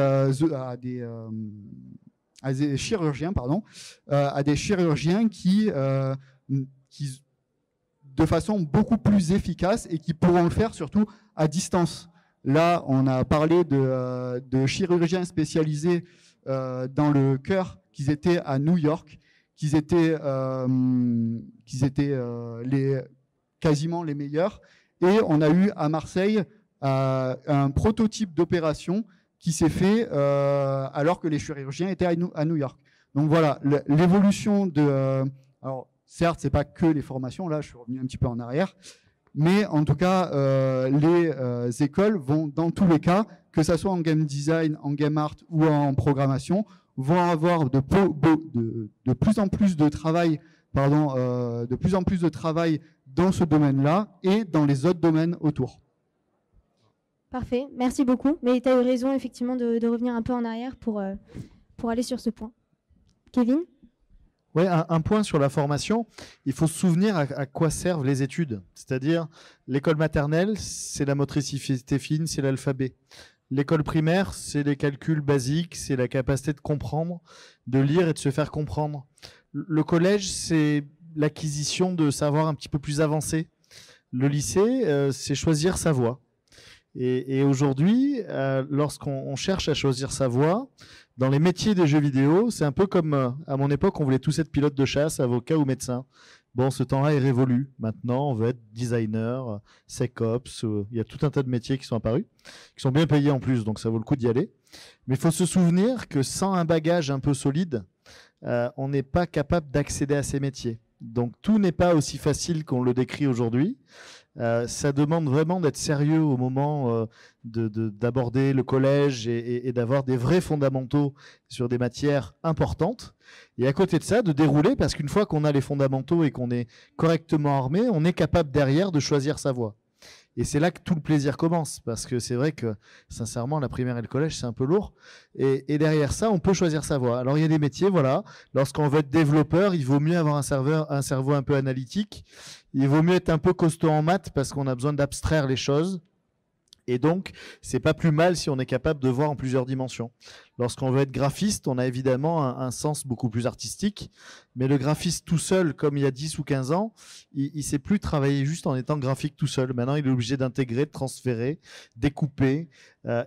chirurgiens, qui de façon beaucoup plus efficace et qui pourront le faire surtout à distance. Là, on a parlé de chirurgiens spécialisés dans le cœur, qu'ils étaient à New York, qu'ils étaient quasiment les meilleurs. Et on a eu à Marseille un prototype d'opération qui s'est fait alors que les chirurgiens étaient à New York. Donc voilà, l'évolution alors certes, c'est pas que les formations, là je suis revenu un petit peu en arrière, mais en tout cas, les écoles vont, dans tous les cas, que ça soit en game design, en game art ou en programmation, vont avoir de plus en plus de travail, dans ce domaine-là et dans les autres domaines autour. Parfait, merci beaucoup. Mais tu as eu raison effectivement de revenir un peu en arrière pour aller sur ce point. Kevin ? Oui, un point sur la formation. Il faut se souvenir à quoi servent les études. C'est-à-dire, l'école maternelle, c'est la motricité fine, c'est l'alphabet. L'école primaire, c'est les calculs basiques, c'est la capacité de comprendre, de lire et de se faire comprendre. Le collège, c'est l'acquisition de savoirs un petit peu plus avancés. Le lycée, c'est choisir sa voie. Et aujourd'hui, lorsqu'on cherche à choisir sa voie, dans les métiers des jeux vidéo, c'est un peu comme à mon époque, on voulait tous être pilote de chasse, avocat ou médecin. Bon, ce temps-là est révolu. Maintenant, on veut être designer, SecOps. Il y a tout un tas de métiers qui sont apparus, qui sont bien payés en plus, donc ça vaut le coup d'y aller. Mais il faut se souvenir que sans un bagage un peu solide, on n'est pas capable d'accéder à ces métiers. Donc tout n'est pas aussi facile qu'on le décrit aujourd'hui. Ça demande vraiment d'être sérieux au moment d'aborder le collège et d'avoir des vrais fondamentaux sur des matières importantes. Et à côté de ça, de dérouler, parce qu'une fois qu'on a les fondamentaux et qu'on est correctement armé, on est capable derrière de choisir sa voie. Et c'est là que tout le plaisir commence, parce que c'est vrai que, sincèrement, la primaire et le collège, c'est un peu lourd. Et derrière ça, on peut choisir sa voie. Alors, il y a des métiers, voilà. Lorsqu'on veut être développeur, il vaut mieux avoir un cerveau un peu analytique. Il vaut mieux être un peu costaud en maths, parce qu'on a besoin d'abstraire les choses. Et donc, c'est pas plus mal si on est capable de voir en plusieurs dimensions. Lorsqu'on veut être graphiste, on a évidemment un sens beaucoup plus artistique. Mais le graphiste tout seul, comme il y a 10 ou 15 ans, il sait plus travailler juste en étant graphique tout seul. Maintenant, il est obligé d'intégrer, de transférer, découper,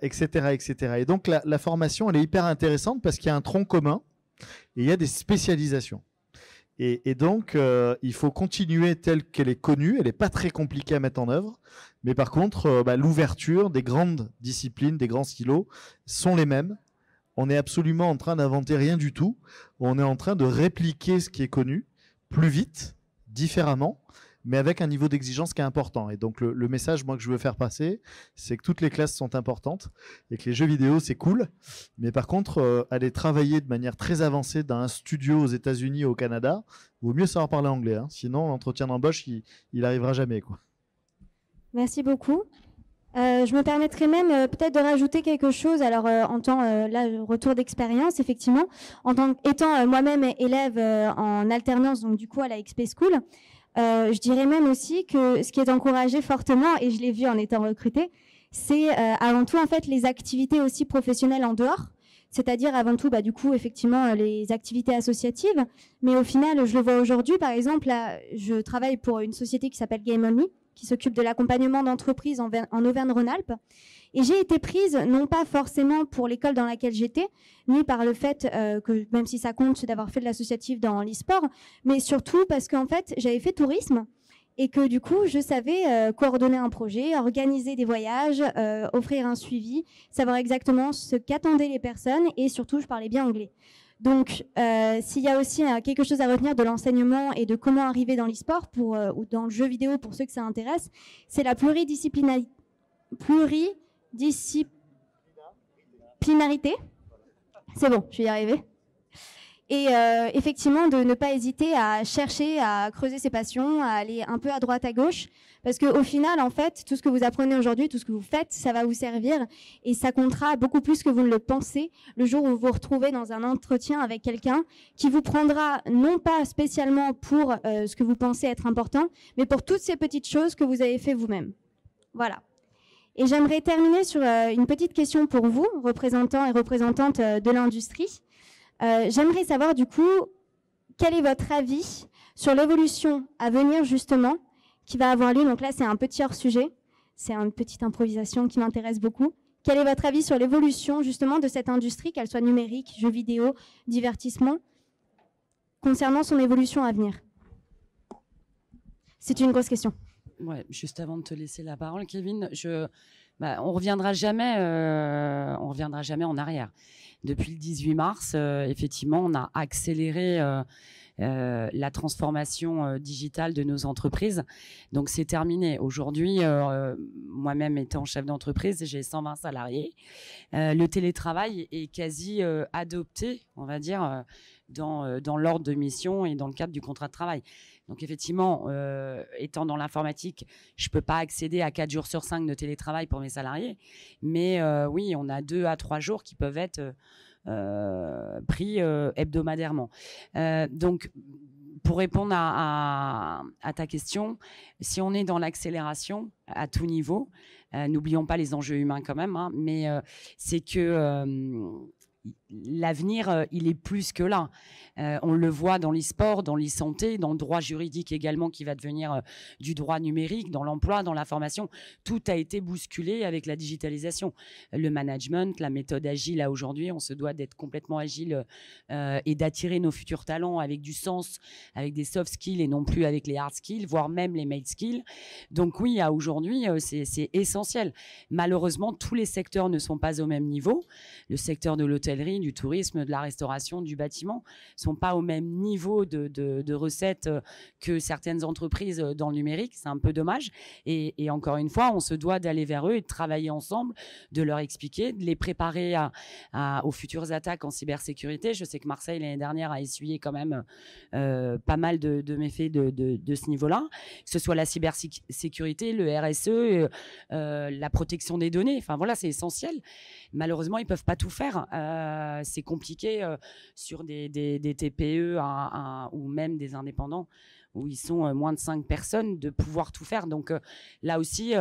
etc., etc. Et donc, la formation, elle est hyper intéressante parce qu'il y a un tronc commun et il y a des spécialisations. Et donc, il faut continuer telle qu'elle est connue. Elle n'est pas très compliquée à mettre en œuvre. Mais par contre, l'ouverture des grandes disciplines, des grands stylos, sont les mêmes. On est absolument en train d'inventer rien du tout. On est en train de répliquer ce qui est connu, plus vite, différemment, mais avec un niveau d'exigence qui est important. Et donc, le message, moi, que je veux faire passer, c'est que toutes les classes sont importantes et que les jeux vidéo, c'est cool. Mais par contre, aller travailler de manière très avancée dans un studio aux États-Unis ou au Canada, vaut mieux savoir parler anglais. Hein. Sinon, l'entretien d'embauche, il arrivera jamais, quoi. Merci beaucoup. Je me permettrai même peut-être de rajouter quelque chose. Alors, en tant là, retour d'expérience, effectivement, étant moi-même élève en alternance, donc du coup à la XP School, je dirais même aussi que ce qui est encouragé fortement, et je l'ai vu en étant recrutée, c'est avant tout en fait les activités aussi professionnelles en dehors. C'est-à-dire avant tout, du coup, effectivement, les activités associatives. Mais au final, je le vois aujourd'hui, par exemple, là, je travaille pour une société qui s'appelle Game Only, qui s'occupe de l'accompagnement d'entreprises en Auvergne-Rhône-Alpes. Et j'ai été prise, non pas forcément pour l'école dans laquelle j'étais, ni par le fait que, même si ça compte, c'est d'avoir fait de l'associatif dans l'e-sport, mais surtout parce qu'en fait, j'avais fait tourisme et que du coup, je savais coordonner un projet, organiser des voyages, offrir un suivi, savoir exactement ce qu'attendaient les personnes et surtout, je parlais bien anglais. Donc, s'il y a aussi quelque chose à retenir de l'enseignement et de comment arriver dans l'e-sport ou dans le jeu vidéo pour ceux que ça intéresse, c'est la pluridisciplinarité. C'est bon, je vais y arriver. Et effectivement, de ne pas hésiter à chercher, à creuser ses passions, à aller un peu à droite, à gauche, parce qu'au final, en fait, tout ce que vous apprenez aujourd'hui, tout ce que vous faites, ça va vous servir et ça comptera beaucoup plus que vous ne le pensez le jour où vous vous retrouvez dans un entretien avec quelqu'un qui vous prendra non pas spécialement pour ce que vous pensez être important, mais pour toutes ces petites choses que vous avez fait vous-même. Voilà. Et j'aimerais terminer sur une petite question pour vous, représentants et représentantes de l'industrie. J'aimerais savoir du coup, quel est votre avis sur l'évolution à venir justement, qui va avoir lieu. Donc là, c'est un petit hors-sujet, c'est une petite improvisation qui m'intéresse beaucoup. Quel est votre avis sur l'évolution justement de cette industrie, qu'elle soit numérique, jeux vidéo, divertissement, concernant son évolution à venir? C'est une grosse question. Ouais, juste avant de te laisser la parole, Kevin, on reviendra jamais en arrière. Depuis le 18 mars, effectivement, on a accéléré la transformation digitale de nos entreprises. Donc, c'est terminé. Aujourd'hui, moi-même étant chef d'entreprise, j'ai 120 salariés. Le télétravail est quasi adopté, on va dire, dans l'ordre de mission et dans le cadre du contrat de travail. Donc, effectivement, étant dans l'informatique, je peux pas accéder à 4 jours sur 5 de télétravail pour mes salariés. Mais oui, on a 2 à 3 jours qui peuvent être pris hebdomadairement. Donc, pour répondre à ta question, si on est dans l'accélération à tout niveau, n'oublions pas les enjeux humains quand même, hein, mais c'est que l'avenir, il est plus que là. On le voit dans l'e-sport, dans l'e-santé, dans le droit juridique également qui va devenir du droit numérique, dans l'emploi, dans la formation. Tout a été bousculé avec la digitalisation. Le management, la méthode agile, là aujourd'hui, on se doit d'être complètement agile et d'attirer nos futurs talents avec du sens, avec des soft skills et non plus avec les hard skills, voire même les made skills. Donc oui, à aujourd'hui, c'est essentiel. Malheureusement, tous les secteurs ne sont pas au même niveau. Le secteur de l'hôtellerie, du tourisme, de la restauration, du bâtiment sont pas au même niveau de recettes que certaines entreprises dans le numérique. C'est un peu dommage. Et encore une fois, on se doit d'aller vers eux et de travailler ensemble, de leur expliquer, de les préparer aux futures attaques en cybersécurité. Je sais que Marseille, l'année dernière, a essuyé quand même pas mal de méfaits de ce niveau-là, que ce soit la cybersécurité, le RSE, la protection des données. Enfin voilà, c'est essentiel. Malheureusement, ils peuvent pas tout faire. C'est compliqué sur des TPE ou même des indépendants où ils sont moins de 5 personnes de pouvoir tout faire. Donc là aussi,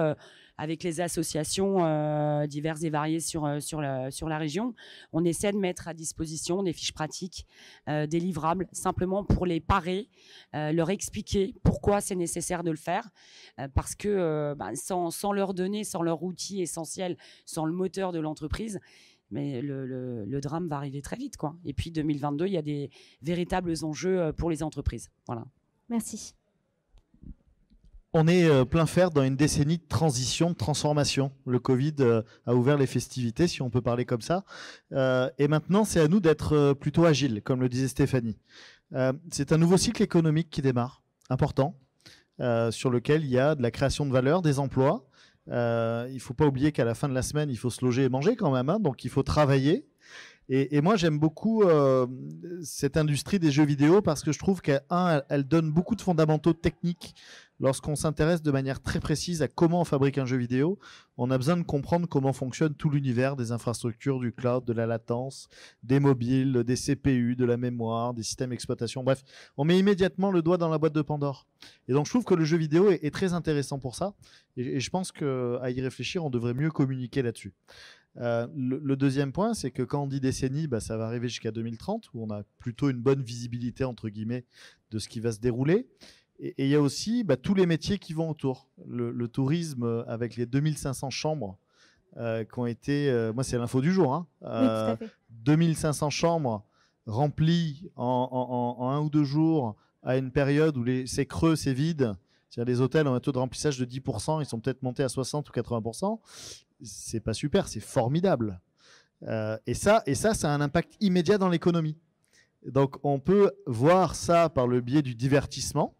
avec les associations diverses et variées sur la région, on essaie de mettre à disposition des fiches pratiques, des livrables, simplement pour les parer, leur expliquer pourquoi c'est nécessaire de le faire, parce que sans leurs données, sans leur outil essentiel, sans le moteur de l'entreprise, mais le drame va arriver très vite, quoi. Et puis 2022, il y a des véritables enjeux pour les entreprises. Voilà. Merci. On est plein fer dans une décennie de transition, de transformation. Le Covid a ouvert les festivités, si on peut parler comme ça. Et maintenant, c'est à nous d'être plutôt agiles, comme le disait Stéphanie. C'est un nouveau cycle économique qui démarre, important, sur lequel il y a de la création de valeur, des emplois. Il faut pas oublier qu'à la fin de la semaine, il faut se loger et manger quand même, hein, donc il faut travailler. Et moi, j'aime beaucoup cette industrie des jeux vidéo parce que je trouve qu'elle donne beaucoup de fondamentaux techniques. Lorsqu'on s'intéresse de manière très précise à comment on fabrique un jeu vidéo, on a besoin de comprendre comment fonctionne tout l'univers des infrastructures, du cloud, de la latence, des mobiles, des CPU, de la mémoire, des systèmes d'exploitation. Bref, on met immédiatement le doigt dans la boîte de Pandore. Et donc, je trouve que le jeu vidéo est très intéressant pour ça. Et je pense qu'à y réfléchir, on devrait mieux communiquer là-dessus. Le deuxième point, c'est que quand on dit décennie, ça va arriver jusqu'à 2030, où on a plutôt une bonne visibilité, entre guillemets, de ce qui va se dérouler. Et il y a aussi tous les métiers qui vont autour. Le tourisme, avec les 2500 chambres qui ont été... moi, c'est l'info du jour. Hein, oui, tout à fait. 2500 chambres remplies en 1 ou 2 jours à une période où c'est creux, c'est vide. C'est-à-dire les hôtels ont un taux de remplissage de 10%, ils sont peut-être montés à 60 ou 80%. C'est pas super, c'est formidable. Et ça, ça a un impact immédiat dans l'économie. Donc, on peut voir ça par le biais du divertissement,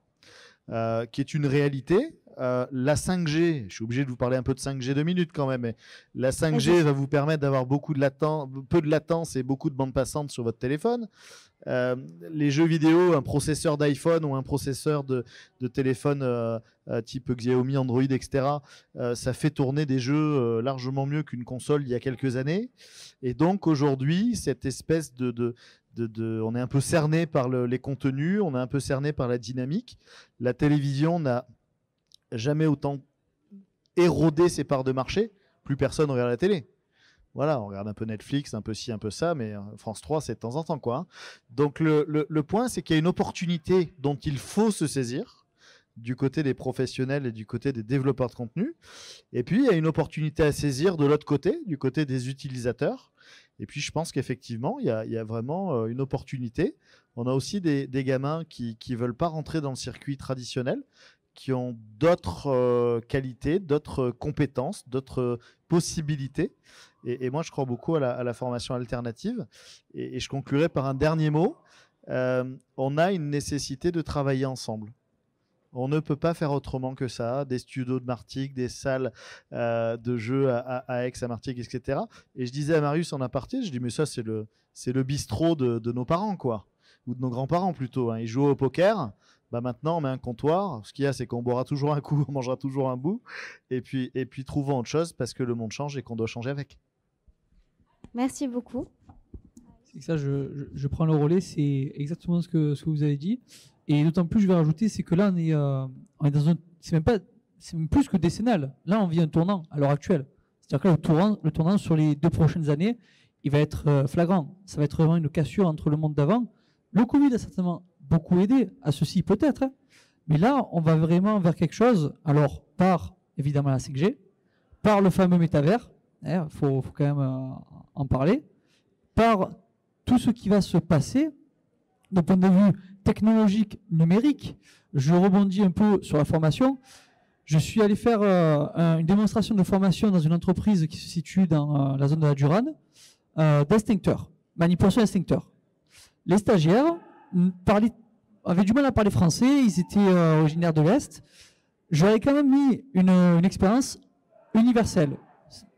qui est une réalité. La 5G, je suis obligé de vous parler un peu de 5G 2 minutes quand même, mais la 5G va vous permettre d'avoir peu de latence et beaucoup de bande passante sur votre téléphone. Les jeux vidéo, un processeur d'iPhone ou un processeur de téléphone type Xiaomi, Android, etc., ça fait tourner des jeux largement mieux qu'une console il y a quelques années. Et donc aujourd'hui, cette espèce on est un peu cerné par les contenus, on est un peu cerné par la dynamique. La télévision n'a jamais autant érodé ses parts de marché. Plus personne regarde la télé. Voilà, on regarde un peu Netflix, un peu ci, un peu ça, mais France 3, c'est de temps en temps, quoi. Hein. Donc le point, c'est qu'il y a une opportunité dont il faut se saisir du côté des professionnels et du côté des développeurs de contenu. Et puis, il y a une opportunité à saisir de l'autre côté, du côté des utilisateurs. Et puis, je pense qu'effectivement, il y a vraiment une opportunité. On a aussi des gamins qui veulent pas rentrer dans le circuit traditionnel, qui ont d'autres qualités, d'autres compétences, d'autres possibilités. Et moi, je crois beaucoup à la formation alternative. Et je conclurai par un dernier mot. On a une nécessité de travailler ensemble. On ne peut pas faire autrement que ça. Des studios de Martigues, des salles de jeux à Aix, à Martigues, etc. Et je disais à Marius en aparté, je dis mais ça c'est le bistrot de nos parents, quoi, ou de nos grands-parents plutôt. Hein. Ils jouaient au poker. Maintenant on met un comptoir. Ce qu'il y a, c'est qu'on boira toujours un coup, on mangera toujours un bout. Et puis trouvons autre chose parce que le monde change et qu'on doit changer avec. Merci beaucoup. C'est ça, je prends le relais. C'est exactement ce que vous avez dit. Et d'autant plus, je vais rajouter, c'est que là, on est dans c'est même plus que décennal. Là, on vit un tournant à l'heure actuelle. C'est-à-dire que le tournant sur les 2 prochaines années, il va être flagrant. Ça va être vraiment une cassure entre le monde d'avant. Le Covid a certainement beaucoup aidé à ceci, peut-être. Hein. Mais là, on va vraiment vers quelque chose, alors par évidemment la 5G, par le fameux métavers, il faut quand même en parler, par tout ce qui va se passer d'un point de vue technologique, numérique. Je rebondis un peu sur la formation. Je suis allé faire une démonstration de formation dans une entreprise qui se situe dans la zone de la Durane, d'extincteurs, manipulation d'extincteurs. Les stagiaires avaient du mal à parler français, ils étaient originaires de l'Est. J'aurais quand même mis une expérience universelle,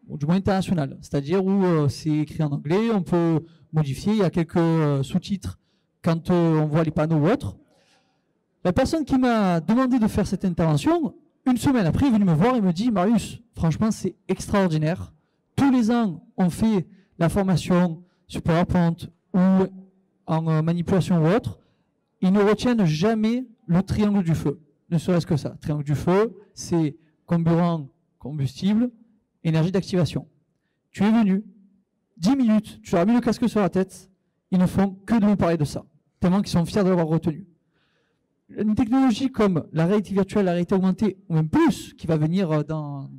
ou du moins internationale, c'est-à-dire où c'est écrit en anglais, on peut modifier, il y a quelques sous-titres quand on voit les panneaux ou autres. La personne qui m'a demandé de faire cette intervention, une semaine après, est venue me voir et me dit « Marius, franchement, c'est extraordinaire. Tous les ans, on fait la formation sur PowerPoint ou en manipulation ou autre. Ils ne retiennent jamais le triangle du feu. Ne serait-ce que ça. Triangle du feu, c'est comburant, combustible, énergie d'activation. Tu es venu, 10 minutes, tu leur as mis le casque sur la tête, ils ne font que de me parler de ça. Tellement qu'ils sont fiers de l'avoir retenu. Une technologie comme la réalité virtuelle, la réalité augmentée, ou même plus, qui va venir dans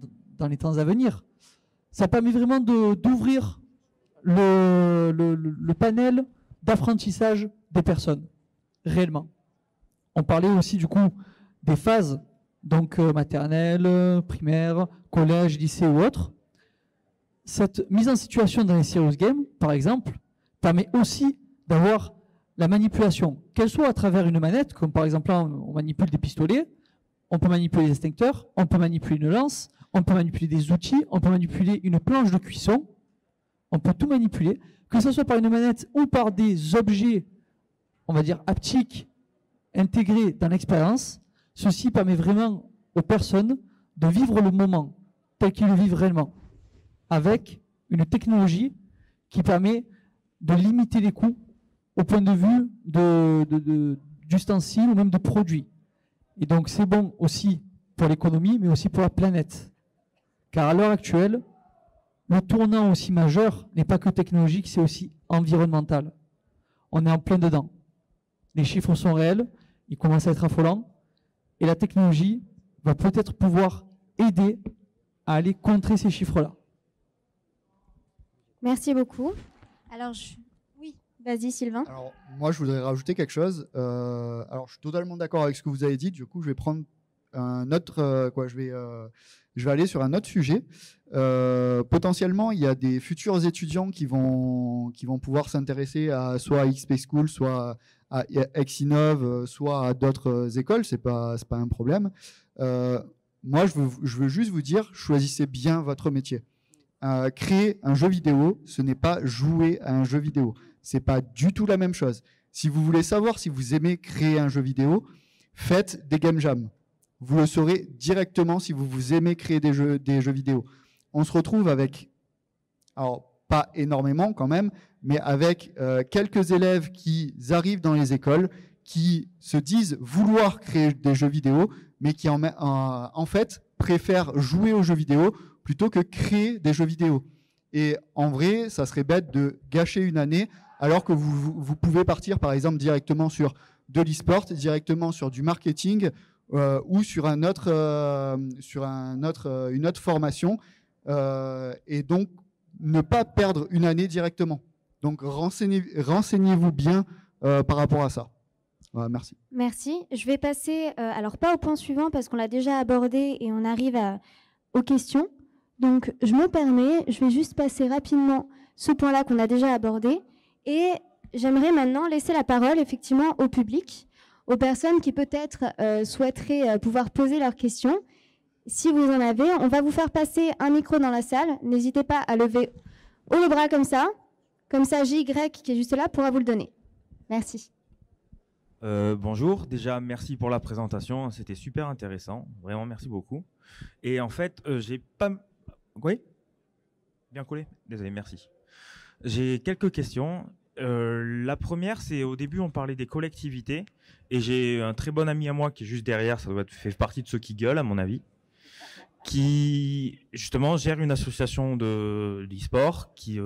les temps à venir, ça permet vraiment d'ouvrir le panel d'apprentissage des personnes, réellement. On parlait aussi du coup des phases, donc maternelle, primaire, collège, lycée ou autre. Cette mise en situation dans les serious games, par exemple, permet aussi d'avoir la manipulation, qu'elle soit à travers une manette, comme par exemple là on manipule des pistolets, on peut manipuler des extincteurs, on peut manipuler une lance, on peut manipuler des outils, on peut manipuler une planche de cuisson, on peut tout manipuler, que ce soit par une manette ou par des objets, on va dire haptiques, intégrés dans l'expérience. Ceci permet vraiment aux personnes de vivre le moment tel qu'ils le vivent réellement, avec une technologie qui permet de limiter les coûts au point de vue d'ustensiles ou même de produits. Et donc c'est bon aussi pour l'économie, mais aussi pour la planète. Car à l'heure actuelle, le tournant aussi majeur n'est pas que technologique, c'est aussi environnemental. On est en plein dedans. Les chiffres sont réels, ils commencent à être affolants, et la technologie va peut-être pouvoir aider à aller contrer ces chiffres-là. Merci beaucoup. Alors, oui, vas-y Sylvain. Alors, moi, je voudrais rajouter quelque chose. Alors, je suis totalement d'accord avec ce que vous avez dit. Du coup, je vais prendre un autre, je vais aller sur un autre sujet. Potentiellement, il y a des futurs étudiants qui vont pouvoir s'intéresser à soit à XP School, soit à Exinov, soit à d'autres écoles. C'est pas un problème. Moi, je veux juste vous dire, choisissez bien votre métier. Créer un jeu vidéo, ce n'est pas jouer à un jeu vidéo. C'est pas du tout la même chose. Si vous voulez savoir si vous aimez créer un jeu vidéo, faites des game jams. Vous le saurez directement si vous aimez créer des jeux vidéo. On se retrouve avec, alors pas énormément quand même, mais avec quelques élèves qui arrivent dans les écoles, qui se disent vouloir créer des jeux vidéo, mais qui en fait préfèrent jouer aux jeux vidéo plutôt que créer des jeux vidéo. Et en vrai, ça serait bête de gâcher une année alors que vous pouvez partir par exemple directement sur de l'e-sport, directement sur du marketing ou sur une autre formation et donc ne pas perdre une année directement. Donc renseignez-vous bien par rapport à ça. Voilà, merci. Merci. Je vais passer, alors pas au point suivant parce qu'on l'a déjà abordé et on arrive aux questions. Donc je me permets, je vais juste passer rapidement ce point-là qu'on a déjà abordé et j'aimerais maintenant laisser la parole effectivement au public, aux personnes qui peut-être souhaiteraient pouvoir poser leurs questions. Si vous en avez, on va vous faire passer un micro dans la salle. N'hésitez pas à lever haut le bras comme ça JY qui est juste là pourra vous le donner. Merci. Bonjour, déjà merci pour la présentation, c'était super intéressant, vraiment merci beaucoup. Et en fait, j'ai pas... Oui ? Bien collé ? Désolé, merci. J'ai quelques questions. La première, c'est au début, on parlait des collectivités, et j'ai un très bon ami à moi qui est juste derrière, ça doit faire partie de ceux qui gueulent, à mon avis, qui justement gère une association d'e-sport qui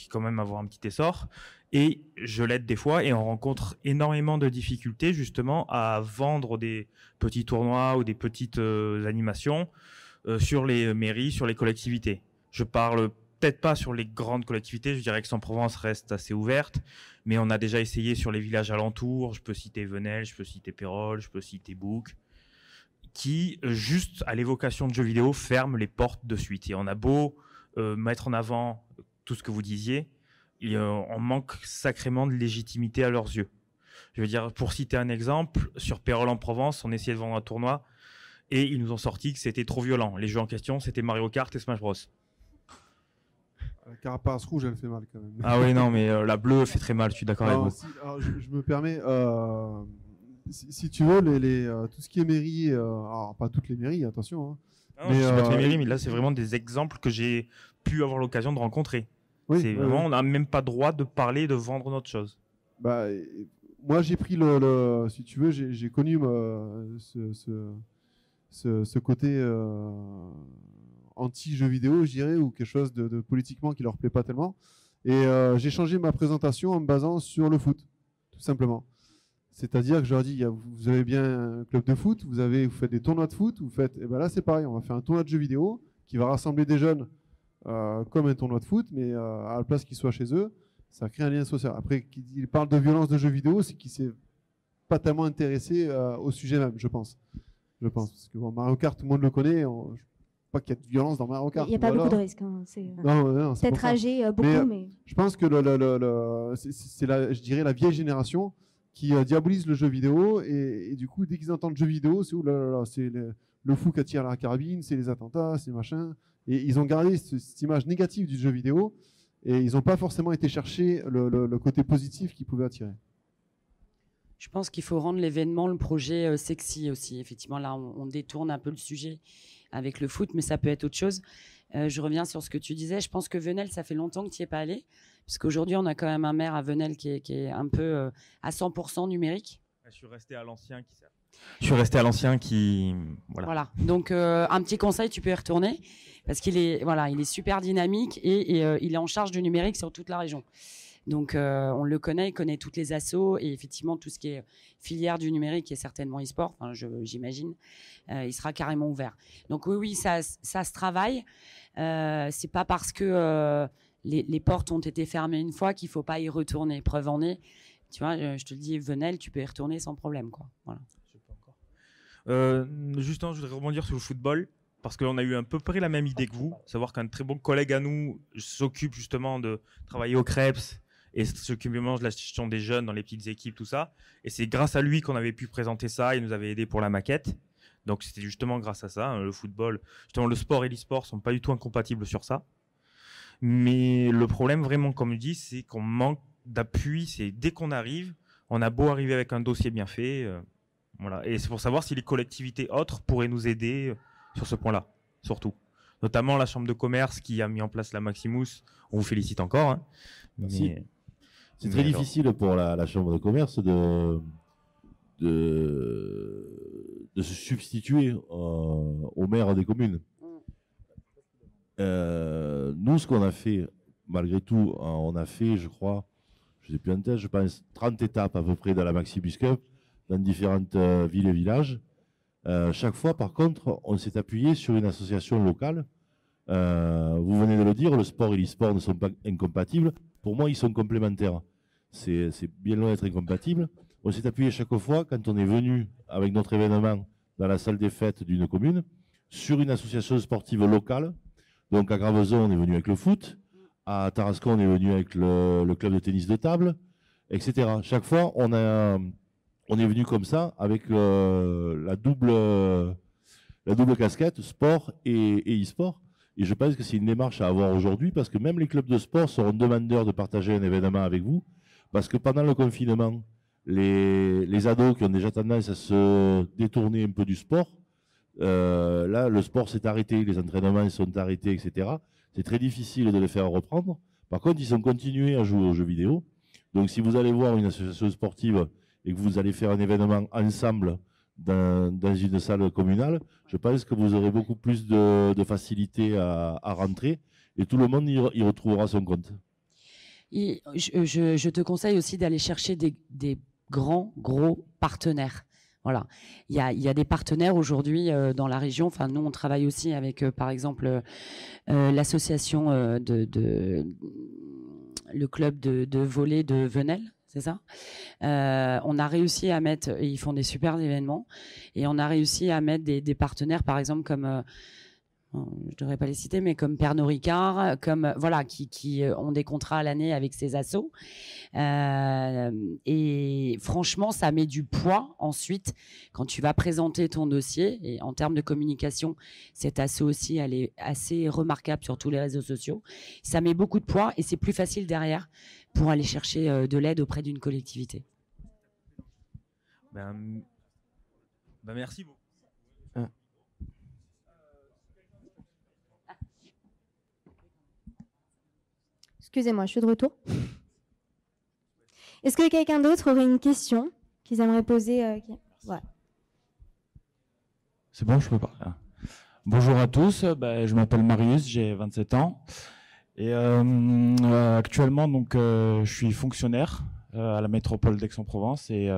quand même avoir un petit essor, et je l'aide des fois et on rencontre énormément de difficultés justement à vendre des petits tournois ou des petites animations sur les mairies, sur les collectivités. Je parle peut-être pas sur les grandes collectivités, je dirais que Aix-en-Provence reste assez ouverte, mais on a déjà essayé sur les villages alentours, je peux citer Venelle, je peux citer Pérols, je peux citer Bouc, qui, juste à l'évocation de jeux vidéo, ferment les portes de suite. Et on a beau mettre en avant tout ce que vous disiez, on manque sacrément de légitimité à leurs yeux. Je veux dire, pour citer un exemple, sur Pérols en Provence, on essayait de vendre un tournoi, et ils nous ont sorti que c'était trop violent. Les jeux en question, c'était Mario Kart et Smash Bros. La carapace rouge, elle fait mal quand même. Ah oui, non, mais la bleue fait très mal, je suis d'accord avec vous. Alors, je me permets, si tu veux, tout ce qui est mairie, alors pas toutes les mairies, attention. Hein, non, mais, je sais pas toutes les mairies, mais là, c'est vraiment des exemples que j'ai pu avoir l'occasion de rencontrer. Oui, c'est vraiment, on n'a même pas droit de parler, de vendre notre chose. Bah, moi, j'ai pris si tu veux, j'ai connu ce côté anti-jeu vidéo, je dirais, ou quelque chose de politiquement qui leur plaît pas tellement. Et j'ai changé ma présentation en me basant sur le foot, tout simplement. C'est-à-dire que je leur dis, vous avez bien un club de foot, vous faites des tournois de foot, et ben là c'est pareil, on va faire un tournoi de jeux vidéo qui va rassembler des jeunes comme un tournoi de foot, mais à la place qu'ils soient chez eux, ça crée un lien social. Après, il parle de violence de jeux vidéo, c'est qu'il s'est pas tellement intéressé au sujet même, je pense. Parce que bon, Mario Kart, tout le monde le connaît. Pas qu'il y ait de violence dans Mario Kart. Il n'y a pas beaucoup de risques. Hein. Peut-être âgé beaucoup, mais... Je pense que c'est je dirais la vieille génération qui diabolise le jeu vidéo et du coup, dès qu'ils entendent jeu vidéo, c'est c'est le fou qui attire la carabine, c'est les attentats, c'est machin. Et ils ont gardé cette image négative du jeu vidéo et ils n'ont pas forcément été chercher le côté positif qu'ils pouvaient attirer. Je pense qu'il faut rendre l'événement, le projet sexy aussi. Effectivement, là, on détourne un peu le sujet avec le foot, mais ça peut être autre chose. Je reviens sur ce que tu disais. Je pense que Venelle, ça fait longtemps que tu n'y es pas allé, parce qu'aujourd'hui, on a quand même un maire à Venelle qui est un peu à 100% numérique. Je suis resté à l'ancien qui sert. Je suis resté à l'ancien qui... Voilà. Donc, un petit conseil, tu peux y retourner, parce qu'il est, il est super dynamique et il est en charge du numérique sur toute la région. Donc, on le connaît, il connaît toutes les assos et effectivement, tout ce qui est filière du numérique et certainement e-sport, j'imagine, il sera carrément ouvert. Donc, oui, ça se travaille. C'est pas parce que les portes ont été fermées une fois qu'il faut pas y retourner. Preuve en est, tu vois, je te le dis, Venelle, tu peux y retourner sans problème, quoi. Voilà. Justement, je voudrais rebondir sur le football. Parce qu'on a eu à peu près la même idée que vous, savoir qu'un très bon collègue à nous s'occupe justement de travailler au Krebs et s'occupe vraiment de la gestion des jeunes dans les petites équipes, tout ça. Et c'est grâce à lui qu'on avait pu présenter ça, il nous avait aidé pour la maquette. Donc c'était justement grâce à ça, le football, justement le sport et l'e-sport sont pas du tout incompatibles sur ça. Mais le problème vraiment, comme je dis, c'est qu'on manque d'appui, c'est dès qu'on arrive, on a beau arriver avec un dossier bien fait, voilà. Et c'est pour savoir si les collectivités autres pourraient nous aider sur ce point-là, surtout. Notamment la Chambre de commerce qui a mis en place la Maximus. On vous félicite encore. Hein. C'est très difficile pour la Chambre de commerce de se substituer au maire des communes. Nous, ce qu'on a fait, malgré tout, on a fait, je crois, je ne sais plus en tête, je pense 30 étapes à peu près dans la Maximus Cup, dans différentes villes et villages. Chaque fois, par contre, on s'est appuyé sur une association locale. Vous venez de le dire, le sport et l'e-sport ne sont pas incompatibles. Pour moi, ils sont complémentaires. C'est bien loin d'être incompatible. On s'est appuyé chaque fois, quand on est venu avec notre événement dans la salle des fêtes d'une commune, sur une association sportive locale. Donc à Graveson, on est venu avec le foot. À Tarascon, on est venu avec le club de tennis de table, etc. Chaque fois, on est venu comme ça, avec la double casquette, sport et e-sport. Et je pense que c'est une démarche à avoir aujourd'hui, parce que même les clubs de sport seront demandeurs de partager un événement avec vous, parce que pendant le confinement, les ados qui ont déjà tendance à se détourner un peu du sport, là, le sport s'est arrêté, les entraînements sont arrêtés, etc. C'est très difficile de les faire reprendre. Par contre, ils ont continué à jouer aux jeux vidéo. Donc, si vous allez voir une association sportive et que vous allez faire un événement ensemble dans une salle communale, je pense que vous aurez beaucoup plus de facilité à rentrer et tout le monde y retrouvera son compte. Et je te conseille aussi d'aller chercher des gros partenaires. Voilà, il y a des partenaires aujourd'hui dans la région. Enfin, nous, on travaille aussi avec, par exemple, l'association le club de volley de Venelle, c'est ça. On a réussi à mettre, et ils font des super événements, et on a réussi à mettre des partenaires, par exemple, comme je devrais pas les citer, mais comme Pernod Ricard, comme voilà, qui ont des contrats à l'année avec ces assos. Et franchement, ça met du poids ensuite quand tu vas présenter ton dossier. Et en termes de communication, cette asso aussi, elle est assez remarquable sur tous les réseaux sociaux. Ça met beaucoup de poids et c'est plus facile derrière pour aller chercher de l'aide auprès d'une collectivité. Merci beaucoup. Excusez-moi, je suis de retour. Est-ce que quelqu'un d'autre aurait une question qu'ils aimeraient poser ouais. C'est bon, je peux parler. Bonjour à tous, je m'appelle Marius, j'ai 27 ans. Et actuellement, donc, je suis fonctionnaire à la métropole d'Aix-en-Provence et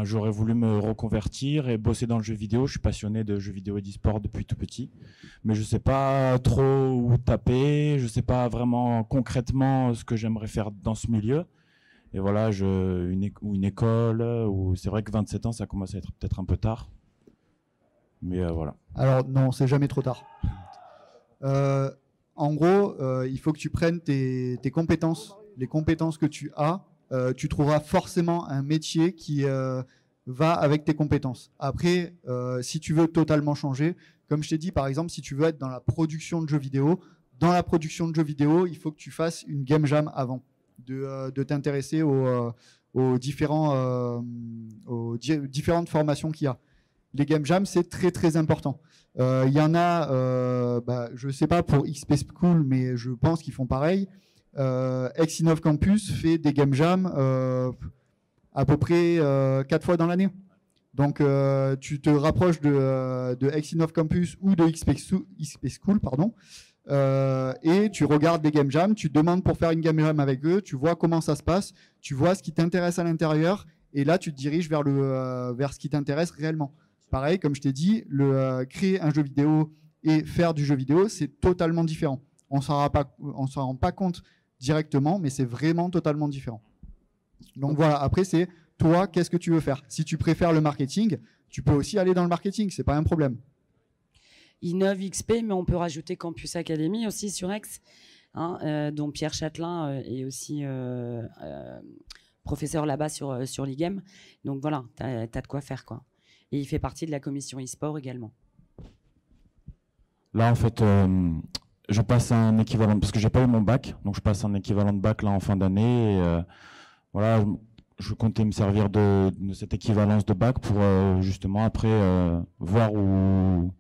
j'aurais voulu me reconvertir et bosser dans le jeu vidéo. Je suis passionné de jeux vidéo et d'e-sport depuis tout petit, mais je sais pas trop où taper, je sais pas vraiment concrètement ce que j'aimerais faire dans ce milieu. Et voilà, une école, ou c'est vrai que 27 ans, ça commence à être peut-être un peu tard. Mais voilà. Alors non, c'est jamais trop tard. En gros, il faut que tu prennes tes compétences, les compétences que tu as. Tu trouveras forcément un métier qui va avec tes compétences. Après, si tu veux totalement changer, comme je t'ai dit, par exemple, si tu veux être dans la production de jeux vidéo, il faut que tu fasses une game jam avant, de t'intéresser aux différentes formations qu'il y a. Les game jams, c'est très très important. Il y en a, je sais pas pour XP School, mais je pense qu'ils font pareil. Aix-Innov Campus fait des game jams à peu près 4 fois dans l'année. Donc tu te rapproches de Aix-Innov Campus ou de XP School, pardon, et tu regardes des game jams, tu demandes pour faire une game jam avec eux, tu vois comment ça se passe, tu vois ce qui t'intéresse à l'intérieur, et là tu te diriges vers ce qui t'intéresse réellement. Pareil, comme je t'ai dit, créer un jeu vidéo et faire du jeu vidéo, c'est totalement différent. On s'en rend pas compte directement, mais c'est vraiment totalement différent. Donc voilà, après c'est toi, qu'est-ce que tu veux faire? Si tu préfères le marketing, tu peux aussi aller dans le marketing, c'est pas un problème. Innov XP, mais on peut rajouter Campus Academy aussi sur Aix, dont Pierre Châtelain est aussi professeur là-bas sur l'IGEM. Donc voilà, tu as de quoi faire, quoi. Et il fait partie de la commission e-sport également. Là, en fait, je passe un équivalent, parce que j'ai pas eu mon bac, donc je passe un équivalent de bac là en fin d'année. Et voilà, je comptais me servir de cette équivalence de bac pour justement après voir où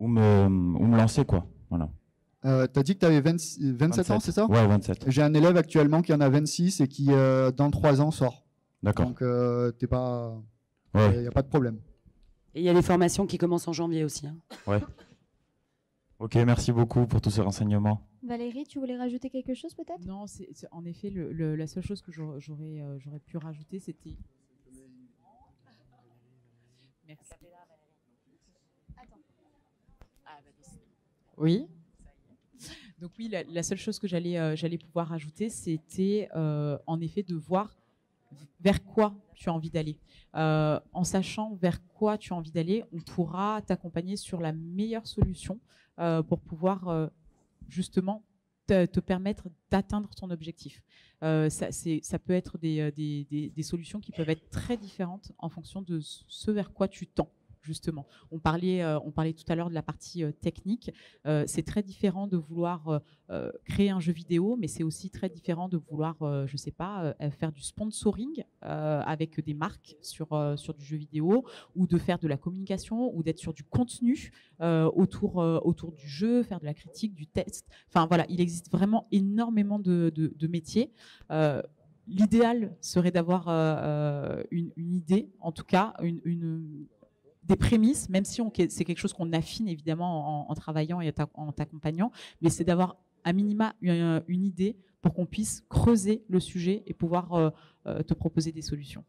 me lancer, quoi. Voilà. T'as dit que tu avais 27 ans, c'est ça? Ouais, 27. J'ai un élève actuellement qui en a 26 et qui, dans 3 ans, sort. D'accord. Donc, t'es pas... Ouais. Il n'y a pas de problème. Et il y a les formations qui commencent en janvier aussi. Ouais. Ok, merci beaucoup pour tous ces renseignements. Valérie, tu voulais rajouter quelque chose peut-être? Non, en effet, la seule chose que j'aurais pu rajouter, c'était... Merci. Oui. Donc oui, la seule chose que j'allais pouvoir rajouter, c'était en effet de voir vers quoi tu as envie d'aller. En sachant vers quoi tu as envie d'aller, on pourra t'accompagner sur la meilleure solution pour pouvoir justement te permettre d'atteindre ton objectif. Ça peut être des solutions qui peuvent être très différentes en fonction de ce vers quoi tu tends. Justement, on parlait tout à l'heure de la partie technique. C'est très différent de vouloir créer un jeu vidéo, mais c'est aussi très différent de vouloir, je sais pas, faire du sponsoring avec des marques sur du jeu vidéo, ou de faire de la communication, ou d'être sur du contenu autour du jeu, faire de la critique, du test. Enfin voilà, il existe vraiment énormément de métiers. l'idéal serait d'avoir une idée, en tout cas, des prémices, même si c'est quelque chose qu'on affine évidemment en travaillant et en t'accompagnant, mais c'est d'avoir à minima une idée pour qu'on puisse creuser le sujet et pouvoir te proposer des solutions.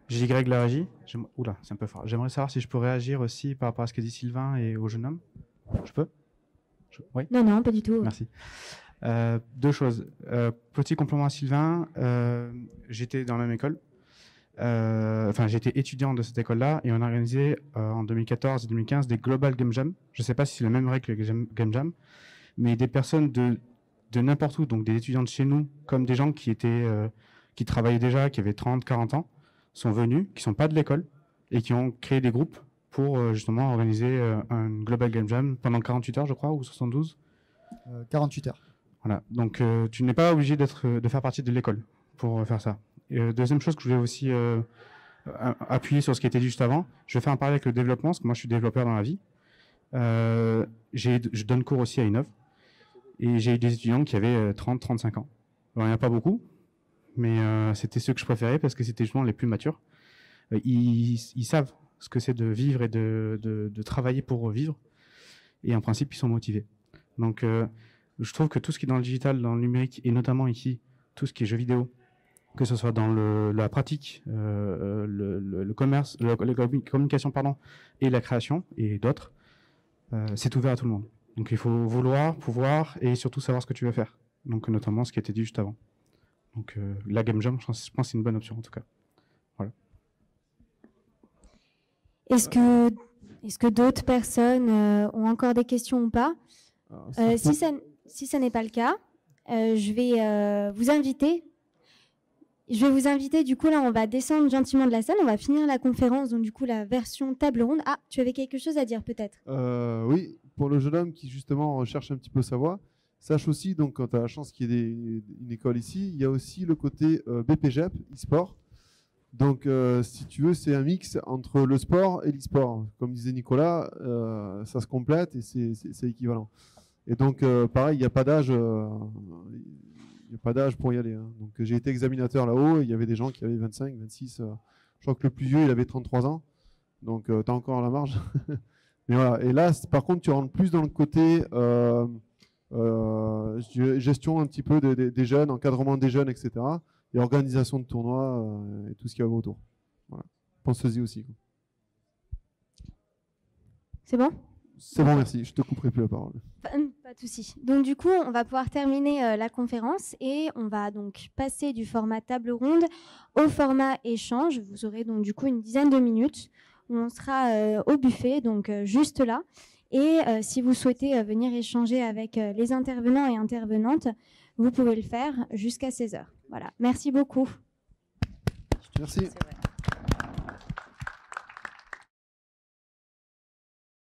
J'ai Greg la régie. Oula, c'est un peu fort. J'aimerais savoir si je peux réagir aussi par rapport à ce que dit Sylvain et au jeune homme. Je peux? Oui. Non, non, pas du tout. Merci. Deux choses. Petit complément à Sylvain. J'étais dans la même école. J'étais étudiant de cette école-là et on a organisé en 2014 et 2015 des Global Game Jam. Je ne sais pas si c'est la même règle que les Game Jam, mais des personnes de n'importe où, donc des étudiants de chez nous, comme des gens qui travaillaient déjà, qui avaient 30, 40 ans, sont venus, qui ne sont pas de l'école et qui ont créé des groupes pour justement organiser un Global Game Jam pendant 48 heures, je crois, ou 72 48 heures. Voilà, donc tu n'es pas obligé de faire partie de l'école pour faire ça. Et, deuxième chose que je voulais aussi appuyer sur ce qui a été dit juste avant, je vais faire un parallèle avec le développement, parce que moi je suis développeur dans la vie. Je donne cours aussi à Innov, et j'ai eu des étudiants qui avaient 30-35 ans. Alors il n'y en a pas beaucoup, mais c'était ceux que je préférais parce que c'était justement les plus matures. Ils savent ce que c'est de vivre et de travailler pour vivre, et en principe ils sont motivés. Donc je trouve que tout ce qui est dans le digital, dans le numérique, et notamment ici, tout ce qui est jeux vidéo, que ce soit dans la pratique, le commerce, la communication, et la création, et d'autres, c'est ouvert à tout le monde. Donc il faut vouloir, pouvoir, et surtout savoir ce que tu veux faire. Donc notamment ce qui a été dit juste avant. Donc la Game Jam, je pense que c'est une bonne option en tout cas. Voilà. Est-ce que d'autres personnes ont encore des questions ou pas? Si ça n'est pas le cas, je vais vous inviter. Je vais vous inviter, du coup, là, on va descendre gentiment de la salle, on va finir la conférence, donc du coup, la version table ronde. Ah, tu avais quelque chose à dire, peut-être? Oui, pour le jeune homme qui, justement, recherche un petit peu sa voie, sache aussi, donc, quand tu as la chance qu'il y ait une école ici, il y a aussi le côté BPGEP, e-sport. Donc, si tu veux, c'est un mix entre le sport et l'e-sport. Comme disait Nicolas, ça se complète et c'est équivalent. Et donc, pareil, il n'y a pas d'âge. Il n'y a pas d'âge pour y aller. Hein. Donc j'ai été examinateur là-haut, il y avait des gens qui avaient 25, 26. Je crois que le plus vieux, il avait 33 ans. Donc tu as encore la marge. Mais voilà. Et là, par contre, tu rentres plus dans le côté gestion un petit peu des jeunes, encadrement des jeunes, etc. Et organisation de tournois et tout ce qui va autour. Voilà. Pensez-y aussi. C'est bon? C'est bon, merci. Je te couperai plus la parole. Pas de souci. Donc du coup, on va pouvoir terminer la conférence et on va donc passer du format table ronde au format échange. Vous aurez donc du coup une dizaine de minutes où on sera au buffet, donc juste là. Et si vous souhaitez venir échanger avec les intervenants et intervenantes, vous pouvez le faire jusqu'à 16h. Voilà. Merci beaucoup. Merci.